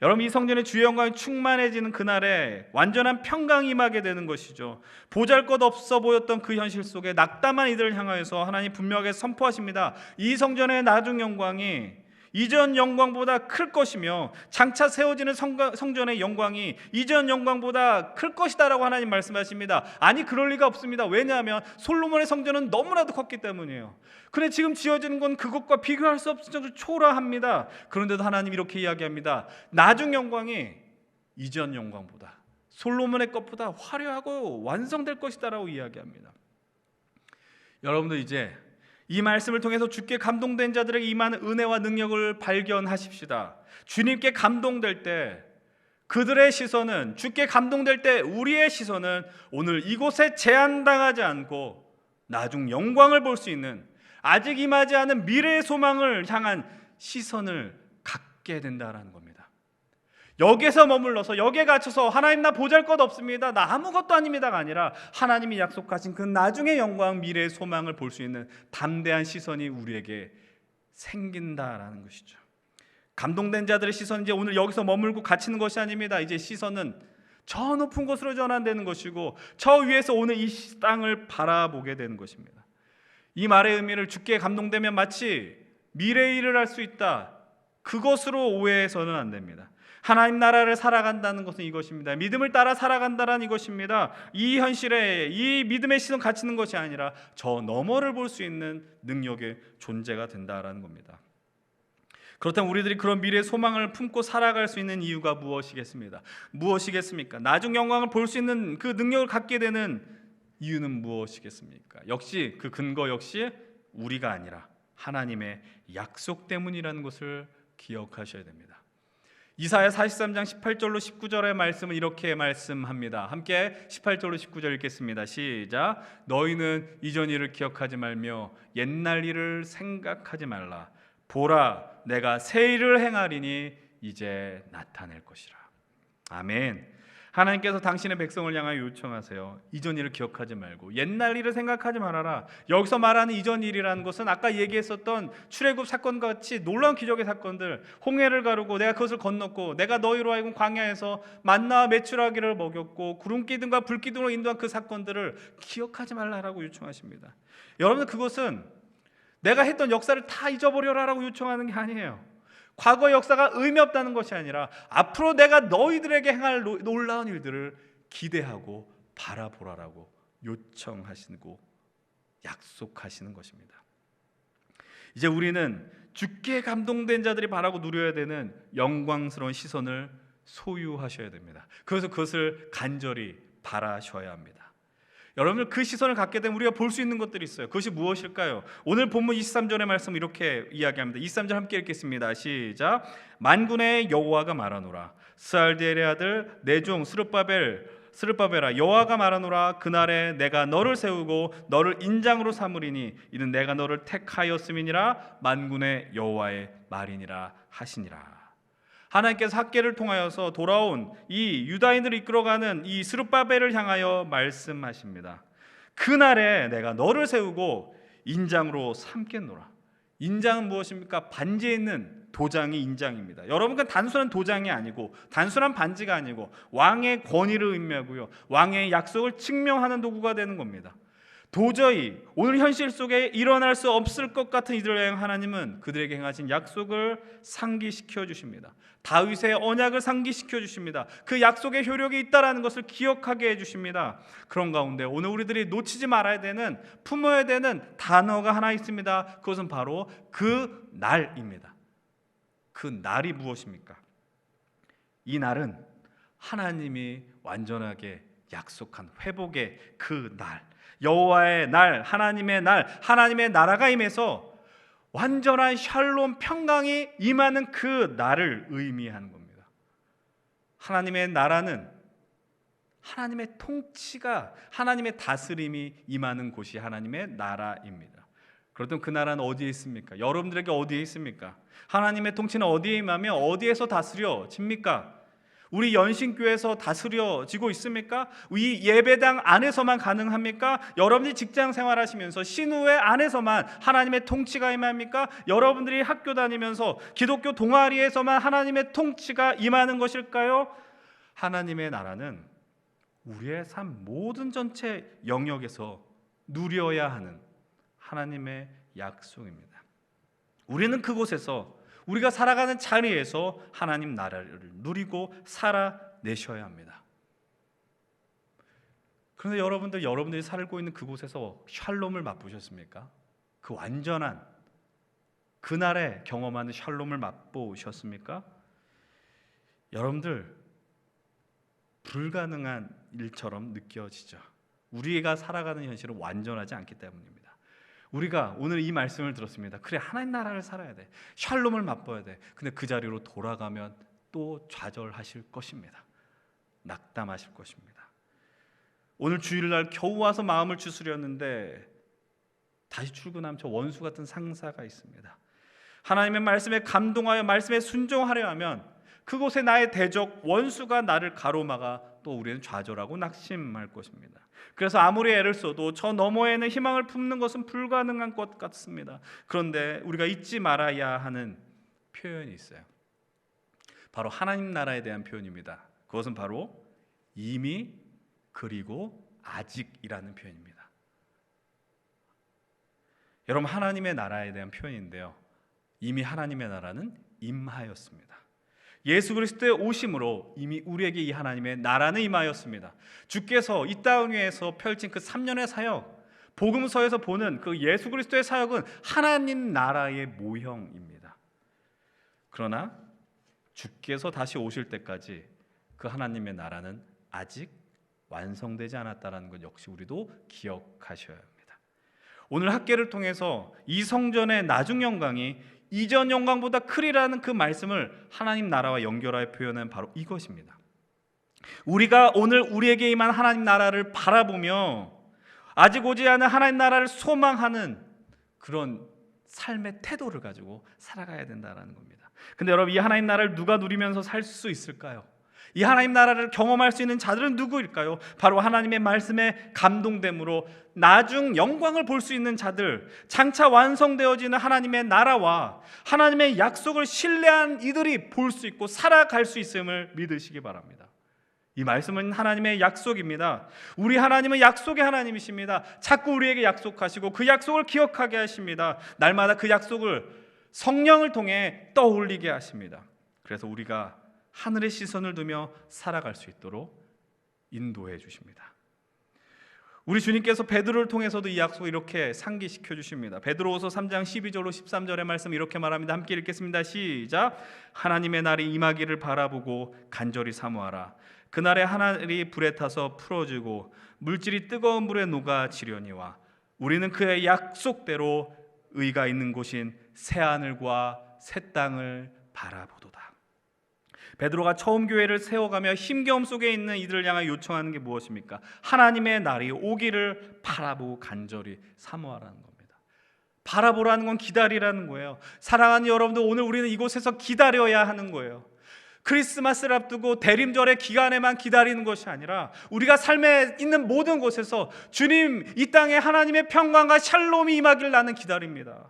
여러분, 이 성전의 주의 영광이 충만해지는 그날에 완전한 평강이 임하게 되는 것이죠. 보잘것없어 보였던 그 현실 속에 낙담한 이들을 향하여서 하나님 분명하게 선포하십니다. 이 성전의 나중 영광이 이전 영광보다 클 것이며 장차 세워지는 성전의 영광이 이전 영광보다 클 것이다라고 하나님 말씀하십니다. 아니, 그럴 리가 없습니다. 왜냐하면 솔로몬의 성전은 너무나도 컸기 때문이에요. 그런데 지금 지어지는 건 그것과 비교할 수 없을 정도로 초라합니다. 그런데도 하나님 이렇게 이야기합니다. 나중 영광이 이전 영광보다, 솔로몬의 것보다 화려하고 완성될 것이다라고 이야기합니다. 여러분들, 이제 이 말씀을 통해서 주께 감동된 자들에게 임하는 은혜와 능력을 발견하십시다. 주님께 감동될 때 그들의 시선은, 주께 감동될 때 우리의 시선은 오늘 이곳에 제한당하지 않고 나중 영광을 볼 수 있는, 아직 임하지 않은 미래의 소망을 향한 시선을 갖게 된다라는 겁니다. 여기에서 머물러서, 여기에 갇혀서 하나님 나 보잘것없습니다, 나 아무것도 아닙니다가 아니라 하나님이 약속하신 그 나중의 영광, 미래의 소망을 볼 수 있는 담대한 시선이 우리에게 생긴다라는 것이죠. 감동된 자들의 시선은 이제 오늘 여기서 머물고 갇히는 것이 아닙니다. 이제 시선은 저 높은 곳으로 전환되는 것이고 저 위에서 오늘 이 땅을 바라보게 되는 것입니다. 이 말의 의미를 주께 감동되면 마치 미래의 일을 할 수 있다, 그것으로 오해해서는 안 됩니다. 하나님 나라를 살아간다는 것은 이것입니다. 믿음을 따라 살아간다는 이것입니다. 이 현실에 이 믿음의 시선 갇히는 것이 아니라 저 너머를 볼 수 있는 능력의 존재가 된다라는 겁니다. 그렇다면 우리들이 그런 미래의 소망을 품고 살아갈 수 있는 이유가 무엇이겠습니까? 나중 영광을 볼 수 있는 그 능력을 갖게 되는 이유는 무엇이겠습니까? 역시 그 근거 역시 우리가 아니라 하나님의 약속 때문이라는 것을 기억하셔야 됩니다. 이사야 43장 18절로 19절의 말씀은 이렇게 말씀합니다. 함께 18절로 19절 읽겠습니다. 시작. 너희는 이전 일을 기억하지 말며 옛날 일을 생각하지 말라. 보라, 내가 새 일을 행하리니 이제 나타낼 것이라. 아멘. 하나님께서 당신의 백성을 향하여 요청하세요. 이전 일을 기억하지 말고 옛날 일을 생각하지 말아라. 여기서 말하는 이전 일이라는 것은 아까 얘기했었던 출애굽 사건과 같이 놀라운 기적의 사건들, 홍해를 가르고 내가 그것을 건넜고 내가 너희로 하여금 광야에서 만나와 메추라기를 먹였고 구름기둥과 불기둥으로 인도한 그 사건들을 기억하지 말라라고 요청하십니다. 여러분, 그것은 내가 했던 역사를 다 잊어버려라라고 요청하는 게 아니에요. 과거 역사가 의미 없다는 것이 아니라 앞으로 내가 너희들에게 행할 놀라운 일들을 기대하고 바라보라라고 요청하시고 약속하시는 것입니다. 이제 우리는 주께 감동된 자들이 바라고 누려야 되는 영광스러운 시선을 소유하셔야 됩니다. 그래서 그것을 간절히 바라셔야 합니다. 여러분들, 그 시선을 갖게 되면 우리가 볼 수 있는 것들이 있어요. 그것이 무엇일까요? 오늘 본문 23절의 말씀 이렇게 이야기합니다. 23절 함께 읽겠습니다. 시작. 만군의 여호와가 말하노라. 스알디엘의 아들 내 종 스룹바벨아, 여호와가 말하노라. 그날에 내가 너를 세우고 너를 인장으로 삼으리니 이는 내가 너를 택하였음이니라. 만군의 여호와의 말이니라 하시니라. 하나님께서 학계를 통하여서 돌아온 이 유다인을 이끌어가는 이 스룹바벨을 향하여 말씀하십니다. 그날에 내가 너를 세우고 인장으로 삼겠노라. 인장은 무엇입니까? 반지에 있는 도장이 인장입니다. 여러분, 그 단순한 도장이 아니고 단순한 반지가 아니고 왕의 권위를 의미하고요, 왕의 약속을 증명하는 도구가 되는 겁니다. 도저히 오늘 현실 속에 일어날 수 없을 것 같은 이들을 향해 하나님은 그들에게 행하신 약속을 상기시켜 주십니다. 다윗의 언약을 상기시켜 주십니다. 그 약속의 효력이 있다라는 것을 기억하게 해 주십니다. 그런 가운데 오늘 우리들이 놓치지 말아야 되는, 품어야 되는 단어가 하나 있습니다. 그것은 바로 그 날입니다. 그 날이 무엇입니까? 이 날은 하나님이 완전하게 약속한 회복의 그 날, 여호와의 날, 하나님의 날, 하나님의 나라가 임해서 완전한 샬롬 평강이 임하는 그 날을 의미하는 겁니다. 하나님의 나라는 하나님의 통치가, 하나님의 다스림이 임하는 곳이 하나님의 나라입니다. 그렇다면 그 나라는 어디에 있습니까? 여러분들에게 어디에 있습니까? 하나님의 통치는 어디에 임하며 어디에서 다스려집니까? 우리 연신교회에서 다스려지고 있습니까? 이 예배당 안에서만 가능합니까? 여러분들이 직장 생활하시면서 신우회 안에서만 하나님의 통치가 임합니까? 여러분들이 학교 다니면서 기독교 동아리에서만 하나님의 통치가 임하는 것일까요? 하나님의 나라는 우리의 삶 모든 전체 영역에서 누려야 하는 하나님의 약속입니다. 우리는 그곳에서, 우리가 살아가는 자리에서 하나님 나라를 누리고 살아내셔야 합니다. 그런데 여러분들이 살고 있는 그곳에서 샬롬을 맛보셨습니까? 그 완전한 그날에 경험하는 샬롬을 맛보셨습니까? 여러분들, 불가능한 일처럼 느껴지죠. 우리가 살아가는 현실은 완전하지 않기 때문입니다. 우리가 오늘 이 말씀을 들었습니다. 그래, 하나님 나라를 살아야 돼, 샬롬을 맛봐야 돼. 근데 그 자리로 돌아가면 또 좌절하실 것입니다. 낙담하실 것입니다. 오늘 주일날 겨우 와서 마음을 추스렸는데 다시 출근하면 저 원수 같은 상사가 있습니다. 하나님의 말씀에 감동하여 말씀에 순종하려 하면 그곳에 나의 대적 원수가 나를 가로막아 또 우리는 좌절하고 낙심할 것입니다. 그래서 아무리 애를 써도 저 너머에는 희망을 품는 것은 불가능한 것 같습니다. 그런데 우리가 잊지 말아야 하는 표현이 있어요. 바로 하나님 나라에 대한 표현입니다. 그것은 바로 이미 그리고 아직이라는 표현입니다. 여러분, 하나님의 나라에 대한 표현인데요, 이미 하나님의 나라는 임하였습니다. 예수 그리스도의 오심으로 이미 우리에게 이 하나님의 나라는 임하였습니다. 주께서 이 땅 위에서 펼친 그 3년의 사역, 복음서에서 보는 그 예수 그리스도의 사역은 하나님 나라의 모형입니다. 그러나 주께서 다시 오실 때까지 그 하나님의 나라는 아직 완성되지 않았다는 것 역시 우리도 기억하셔야 합니다. 오늘 학계를 통해서 이 성전의 나중 영광이 이전 영광보다 크리라는 그 말씀을 하나님 나라와 연결하여 표현한 바로 이것입니다. 우리가 오늘 우리에게 임한 하나님 나라를 바라보며 아직 오지 않은 하나님 나라를 소망하는 그런 삶의 태도를 가지고 살아가야 된다는 겁니다. 근데 여러분, 이 하나님 나라를 누가 누리면서 살 수 있을까요? 이 하나님 나라를 경험할 수 있는 자들은 누구일까요? 바로 하나님의 말씀에 감동됨으로 나중 영광을 볼 수 있는 자들, 장차 완성되어지는 하나님의 나라와 하나님의 약속을 신뢰한 이들이 볼 수 있고 살아갈 수 있음을 믿으시기 바랍니다. 이 말씀은 하나님의 약속입니다. 우리 하나님은 약속의 하나님이십니다. 자꾸 우리에게 약속하시고 그 약속을 기억하게 하십니다. 날마다 그 약속을 성령을 통해 떠올리게 하십니다. 그래서 우리가 하늘의 시선을 두며 살아갈 수 있도록 인도해 주십니다. 우리 주님께서 베드로를 통해서도 이 약속을 이렇게 상기시켜 주십니다. 베드로후서 3장 12절로 13절의 말씀 이렇게 말합니다. 함께 읽겠습니다. 시작. 하나님의 날이 임하기를 바라보고 간절히 사모하라. 그날에 하늘이 불에 타서 풀어지고 물질이 뜨거운 물에 녹아지려니와 우리는 그의 약속대로 의가 있는 곳인 새 하늘과 새 땅을 바라보도다. 베드로가 처음 교회를 세워가며 힘겨움 속에 있는 이들을 향해 요청하는 게 무엇입니까? 하나님의 날이 오기를 바라보고 간절히 사모하라는 겁니다. 바라보라는 건 기다리라는 거예요. 사랑하는 여러분들, 오늘 우리는 이곳에서 기다려야 하는 거예요. 크리스마스를 앞두고 대림절의 기간에만 기다리는 것이 아니라 우리가 삶에 있는 모든 곳에서 주님, 이 땅에 하나님의 평강과 샬롬이 임하길 나는 기다립니다.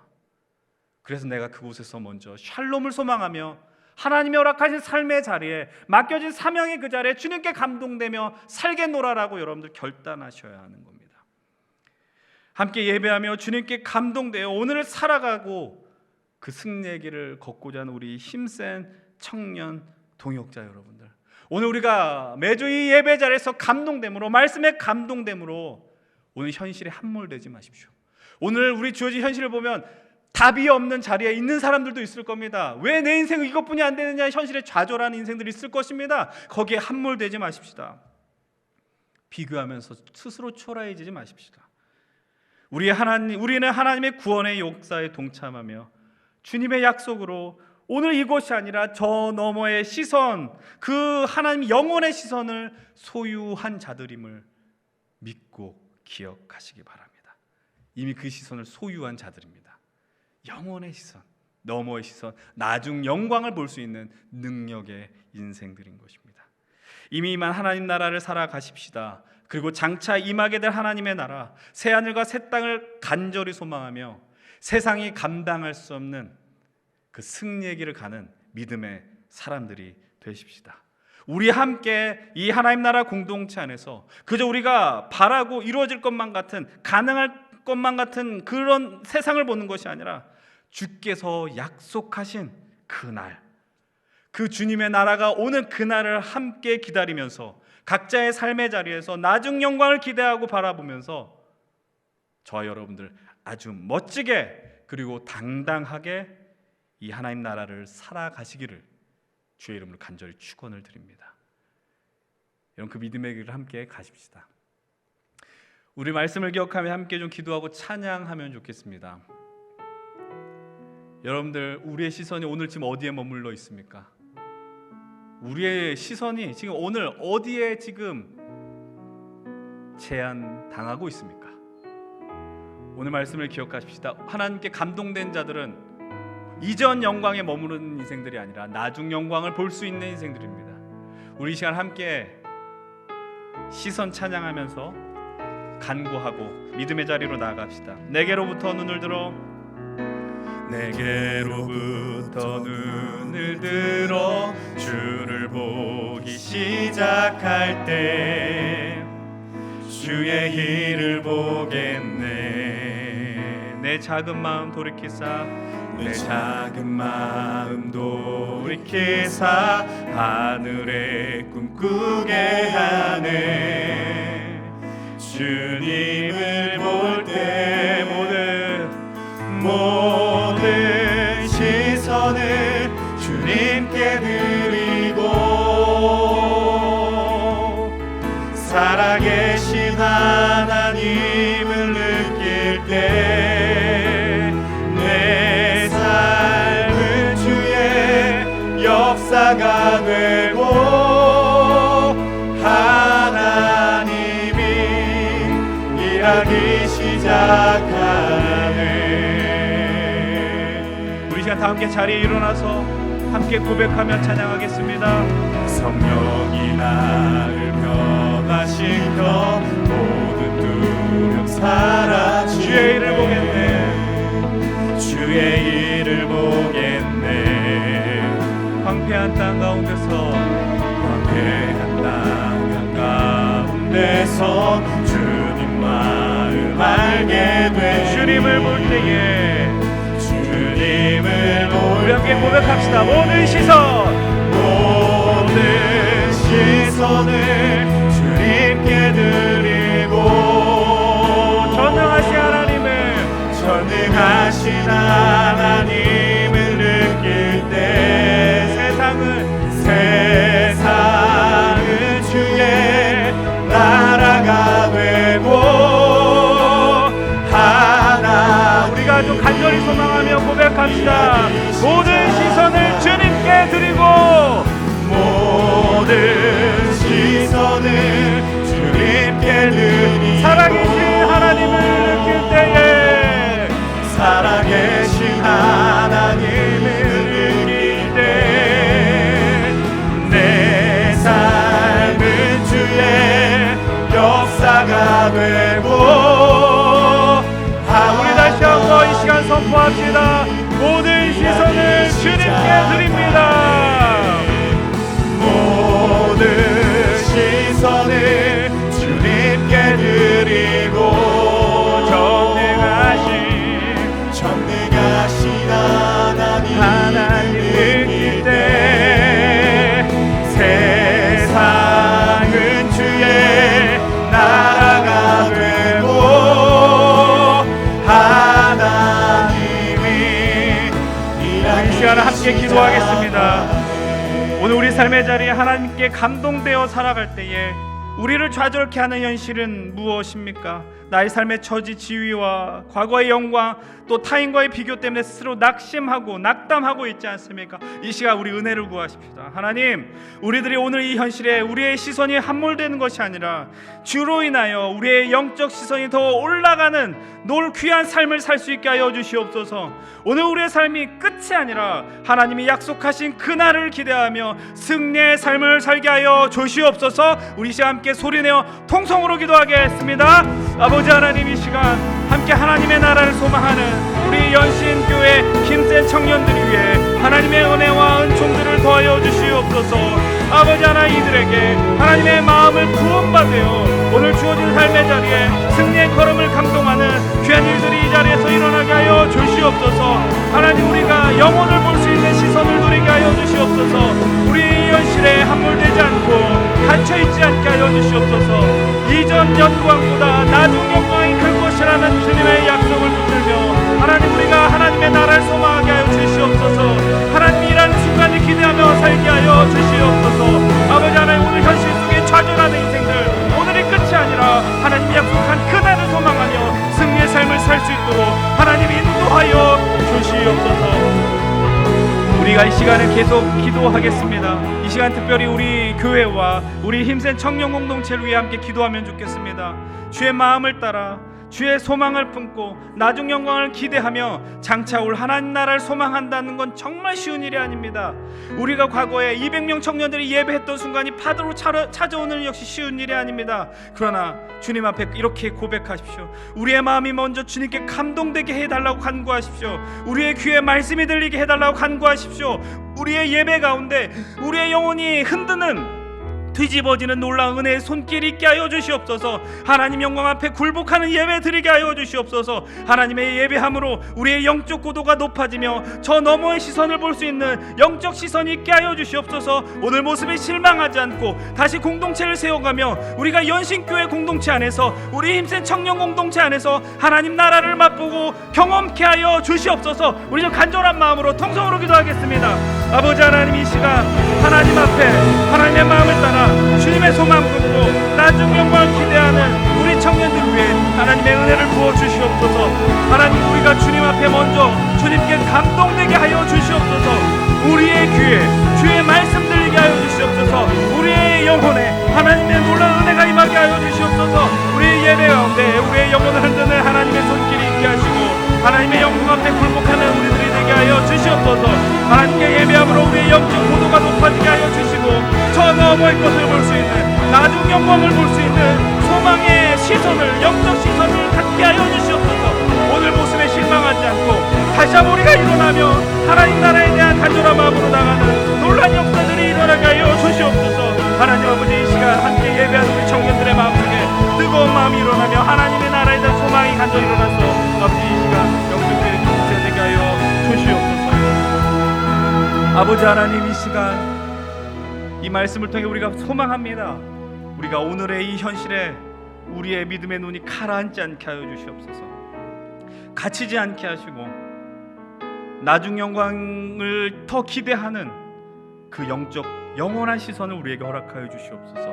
그래서 내가 그곳에서 먼저 샬롬을 소망하며 하나님이 허락하신 삶의 자리에, 맡겨진 사명의 그 자리에 주님께 감동되며 살겠노라라고 여러분들 결단하셔야 하는 겁니다. 함께 예배하며 주님께 감동되어 오늘을 살아가고 그 승리의 길을 걷고자 하는 우리 힘센 청년 동역자 여러분들, 오늘 우리가 매주 이 예배 자리에서 감동됨으로, 말씀에 감동됨으로 오늘 현실에 함몰되지 마십시오. 오늘 우리 주어진 현실을 보면 답이 없는 자리에 있는 사람들도 있을 겁니다. 왜 내 인생은 이것뿐이 안 되느냐 현실에 좌절하는 인생들이 있을 것입니다. 거기에 함몰되지 마십시다. 비교하면서 스스로 초라해지지 마십시다. 우리는 하나님의 구원의 역사에 동참하며 주님의 약속으로 오늘 이곳이 아니라 저 너머의 시선, 그 하나님 영혼의 시선을 소유한 자들임을 믿고 기억하시기 바랍니다. 이미 그 시선을 소유한 자들입니다. 영혼의 시선, 너머의 시선, 나중 영광을 볼 수 있는 능력의 인생들인 것입니다. 이미 임한 하나님 나라를 살아가십시다. 그리고 장차 임하게 될 하나님의 나라, 새 하늘과 새 땅을 간절히 소망하며 세상이 감당할 수 없는 그 승리의 길을 가는 믿음의 사람들이 되십시다. 우리 함께 이 하나님 나라 공동체 안에서 그저 우리가 바라고 이루어질 것만 같은, 가능할 것만 같은 그런 세상을 보는 것이 아니라 주께서 약속하신 그날, 그 주님의 나라가 오는 그날을 함께 기다리면서 각자의 삶의 자리에서 나중 영광을 기대하고 바라보면서 저와 여러분들 아주 멋지게 그리고 당당하게 이 하나님 나라를 살아가시기를 주의 이름으로 간절히 축원을 드립니다. 여러분, 그 믿음의 길을 함께 가십시다. 우리 말씀을 기억하며 함께 좀 기도하고 찬양하면 좋겠습니다. 여러분들, 우리의 시선이 오늘 지금 어디에 머물러 있습니까? 우리의 시선이 지금 오늘 어디에 지금 제한당하고 있습니까? 오늘 말씀을 기억하십시다. 하나님께 감동된 자들은 이전 영광에 머무르는 인생들이 아니라 나중 영광을 볼 수 있는 인생들입니다. 우리 이 시간 함께 시선 찬양하면서 간구하고 믿음의 자리로 나아갑시다. 내게로부터 눈을 들어, 내게로부터 눈을 들어 주를 보기 시작할 때 주의 길을 보겠네. 내 작은 마음 돌이키사, 내 작은 마음 돌이키사 하늘에 꿈꾸게 하네. 주님을 볼 때 모든 시선을 주님께 드리고 살아계신 하나님을 느낄 때 내 삶은 주의 역사가 되고 하나님이 일하기 시작하네. 우리 시간 다 함께 자리에 일어나서 함께 고백하며 찬양하겠습니다. 성령이 나를 변화시켜 모든 두려움 사라지네. 주의 일을 보겠네. 주의 일을 보겠네. 황폐한 땅 가운데서 황폐한 땅 가운데서 주님 마음 알게 돼. 주님을 볼 때에 주님을 우리 함께 볼 고백합시다. 모든 시선, 모든 시선을 주님께 드리고 전능하신 하나님을 전능하신 하나님을 느낄 때 세상은 주의 나라가 되고 하나 우리가 좀 간절히 소망하며 고백합시다. 모든 시선을 주님께 드리고 모든 시선을 주님께 드리고 살아계신 하나님을 느낄 때에 살아계신 하나님을 느낄 때 내 삶은 주의 역사가 되고 우리 다시 한번 이 시간 선포합시다. 모든 시선을 주님께 드립니다. 모든 시선을 주님께 드리고 전능하신 하나님 느낄 때 세상은 주의 나라가 되고 하나님이 이 시간을 함께 기도하겠습니다. 오늘 우리 삶의 자리에 하나님께 감동되어 살아갈 때에 우리를 좌절케 하는 현실은 무엇입니까? 나의 삶의 처지 지위와 과거의 영광 또 타인과의 비교 때문에 스스로 낙심하고 낙담하고 있지 않습니까? 이 시간 우리 은혜를 구하십시다. 하나님, 우리들이 오늘 이 현실에 우리의 시선이 함몰되는 것이 아니라 주로 인하여 우리의 영적 시선이 더 올라가는 놀 귀한 삶을 살 수 있게 하여 주시옵소서. 오늘 우리의 삶이 끝이 아니라 하나님이 약속하신 그날을 기대하며 승리의 삶을 살게 하여 주시옵소서. 우리 시간 함께 소리내어 통성으로 기도하겠습니다. 아버지 하나님, 이 시간 함께 하나님의 나라를 소망하는 우리 연신교회 힘센 청년들 위해 하나님의 은혜와 은총들을 더하여 주시옵소서. 아버지 하나님, 이들에게 하나님의 마음을 부음받으여 오늘 주어진 삶의 자리에 승리의 걸음을 감동하는 귀한 일들이 이 자리에서 일어나게 하여 주시옵소서. 하나님, 우리가 영혼을 볼 수 있는 시선을 누리게 하여 주시옵소서. 우리 현실에 함몰되지 않고 갇혀있지 않게 하여 주시옵소서. 이전 영광보다 나중 영광이 클 것이라는 주님의 약속을 붙들며 하나님, 우리가 하나님의 나라를 소망하게 하여 주시옵소서. 하나님이 일하는 순간을 기대하며 살게 하여 주시옵소서. 아버지 하나님, 오늘 현실 속에 좌절하는 인생들, 오늘이 끝이 아니라 하나님이 약속한 그날을 소망하며 승리의 삶을 살 수 있도록 하나님이 인도하여 주시옵소서. 우리가 이 시간을 계속 기도하겠습니다. 이 시간 특별히 우리 교회와 우리 힘센 청년 공동체를 위해 함께 기도하면 좋겠습니다. 주의 마음을 따라 주의 소망을 품고 나중 영광을 기대하며 장차 올 하나님 나라를 소망한다는 건 정말 쉬운 일이 아닙니다. 우리가 과거에 200명 청년들이 예배했던 순간이 파도로 찾아오는 역시 쉬운 일이 아닙니다. 그러나 주님 앞에 이렇게 고백하십시오. 우리의 마음이 먼저 주님께 감동되게 해달라고 간구하십시오. 우리의 귀에 말씀이 들리게 해달라고 간구하십시오. 우리의 예배 가운데 우리의 영혼이 흔드는 뒤집어지는 놀라운 은혜의 손길이 있게 하여 주시옵소서. 하나님 영광 앞에 굴복하는 예배 드리게 하여 주시옵소서. 하나님의 예배함으로 우리의 영적 고도가 높아지며 저 너머의 시선을 볼 수 있는 영적 시선이 있게 하여 주시옵소서. 오늘 모습에 실망하지 않고 다시 공동체를 세워가며 우리가 연신교회 공동체 안에서 우리 힘센 청년 공동체 안에서 하나님 나라를 맛보고 경험케 하여 주시옵소서. 우리 좀 간절한 마음으로 통성으로 기도하겠습니다. 아버지 하나님, 이 시간 하나님 앞에 하나님의 마음을 따라 주님의 소망 품고 나중 영광을 기대하는 우리 청년들 위해 하나님의 은혜를 부어 주시옵소서. 하나님, 우리가 주님 앞에 먼저 주님께 감동되게 하여 주시옵소서. 우리의 귀에 주의 말씀 들리게 하여 주시옵소서. 우리의 영혼에 하나님의 놀라운 은혜가 임하게 하여 주시옵소서. 우리의 예배 가운데 우리의 영혼을 흔드는 하나님의 손길이 있게 하시고 하나님의 영광 앞에 굴복하는 우리들이 되게 되게 하여 주시옵소서. 하나님께 예배함으로 우리의 영적 고도가 높아지게 하여 주시고 저 너머의 것을 볼 수 있는 나중 영광을 볼 수 있는 소망의 시선을 영적 시선을 갖게 하여 주시옵소서. 오늘 모습에 실망하지 않고 다시 한번 우리가 일어나며 하나님 나라에 대한 간절한 마음으로 나가는 놀란 역사들이 일어나게 하여 주시옵소서. 하나님 아버지 이 시간 함께 예배하는 우리 청년들의 마음속에 뜨거운 마음이 일어나며 하나님의 나라에 대한 소망이 간절히 일어나서 아버지 이 시간 영적인 공동체 되게 하여 주시옵소서. 아버지 하나님 이 시간 이 말씀을 통해 우리가 소망합니다. 우리가 오늘의 이 현실에 우리의 믿음의 눈이 가라앉지 않게 하여 주시옵소서. 갇히지 않게 하시고 나중 영광을 더 기대하는 그 영적 영원한 시선을 우리에게 허락하여 주시옵소서.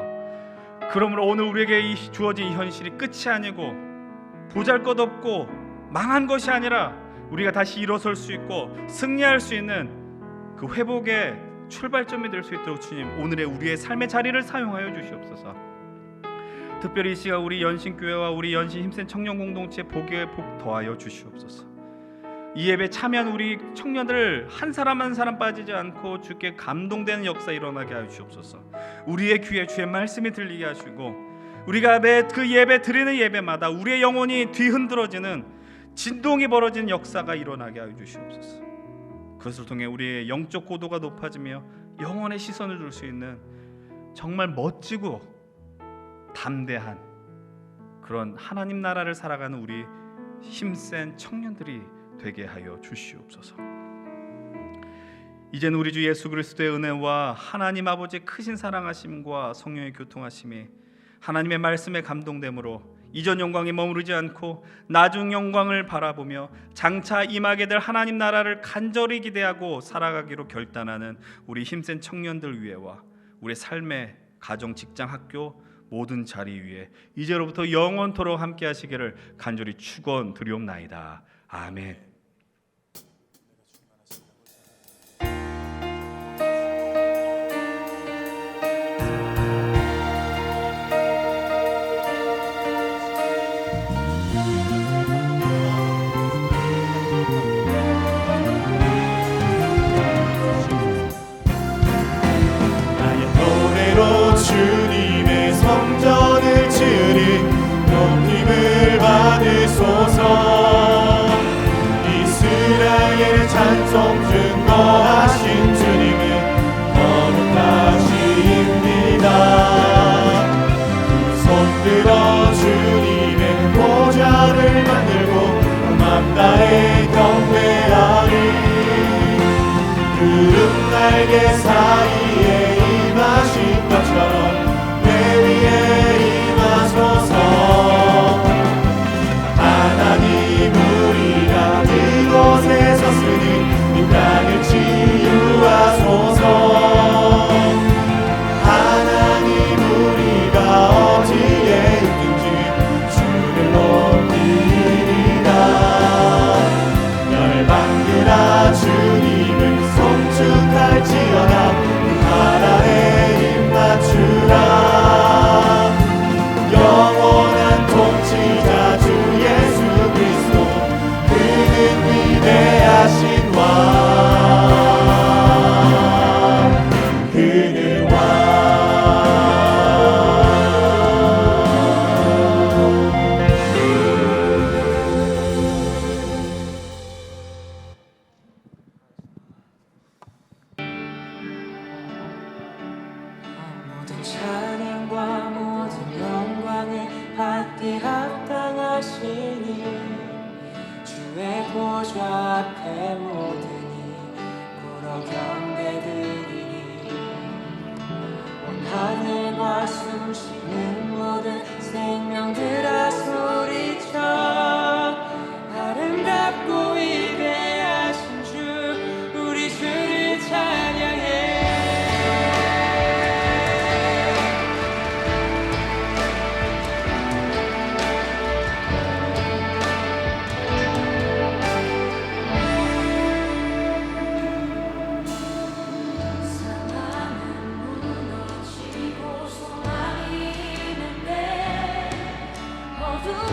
그러므로 오늘 우리에게 이 주어진 이 현실이 끝이 아니고 보잘것없고 망한 것이 아니라 우리가 다시 일어설 수 있고 승리할 수 있는 그 회복의 출발점이 될 수 있도록 주님 오늘의 우리의 삶의 자리를 사용하여 주시옵소서. 특별히 이 시간 우리 연신교회와 우리 연신 힘센 청년 공동체 복에 복 더하여 주시옵소서. 이 예배 참여한 우리 청년들 한 사람 한 사람 빠지지 않고 주께 감동되는 역사 일어나게 하여 주시옵소서. 우리의 귀에 주의 말씀이 들리게 하시고 우리가 매 그 예배 드리는 예배마다 우리의 영혼이 뒤흔들어지는 진동이 벌어지는 역사가 일어나게 하여 주시옵소서. 그것을 통해 우리의 영적 고도가 높아지며 영혼의 시선을 둘 수 있는 정말 멋지고 담대한 그런 하나님 나라를 살아가는 우리 힘센 청년들이 되게 하여 주시옵소서. 이제는 우리 주 예수 그리스도의 은혜와 하나님 아버지의 크신 사랑하심과 성령의 교통하심이 하나님의 말씀에 감동됨으로 이전 영광에 머무르지 않고 나중 영광을 바라보며 장차 임하게 될 하나님 나라를 간절히 기대하고 살아가기로 결단하는 우리 힘센 청년들 위에와 우리 삶의 가정, 직장, 학교 모든 자리 위에 이제로부터 영원토록 함께 하시기를 간절히 축원드리옵나이다. 아멘. 주님의 성전을 지으리 높임을 받으소서. 이스라엘의 찬송 증거하신 주님은 거룩하십니다. 손들어 주님의 보좌를 만들고 맘 다해 경배하리. 구름 날개 사이에 임하신 것처럼 내 위에 임하소서. 하나님 우리가 그곳에 섰으니 이 땅을 치유하소서. 하나님 우리가 어디에 있든지 주를 높이리라. 열방들아 주님을 송축할지어다. 나라에 입맞추라. 영원한 통치자 주 예수 그리스도 그는 위대하신 왕. 그는 왕. 모든 찬양과 모든 영광을 받기 합당하시니 주의 보좌 앞에 모든이 꿇어 경배드리니 온 하늘과 숨쉬는 모든 생명들아 소리쳐 아름답고 위대하신 주 우리 주를 찬양해. 어둠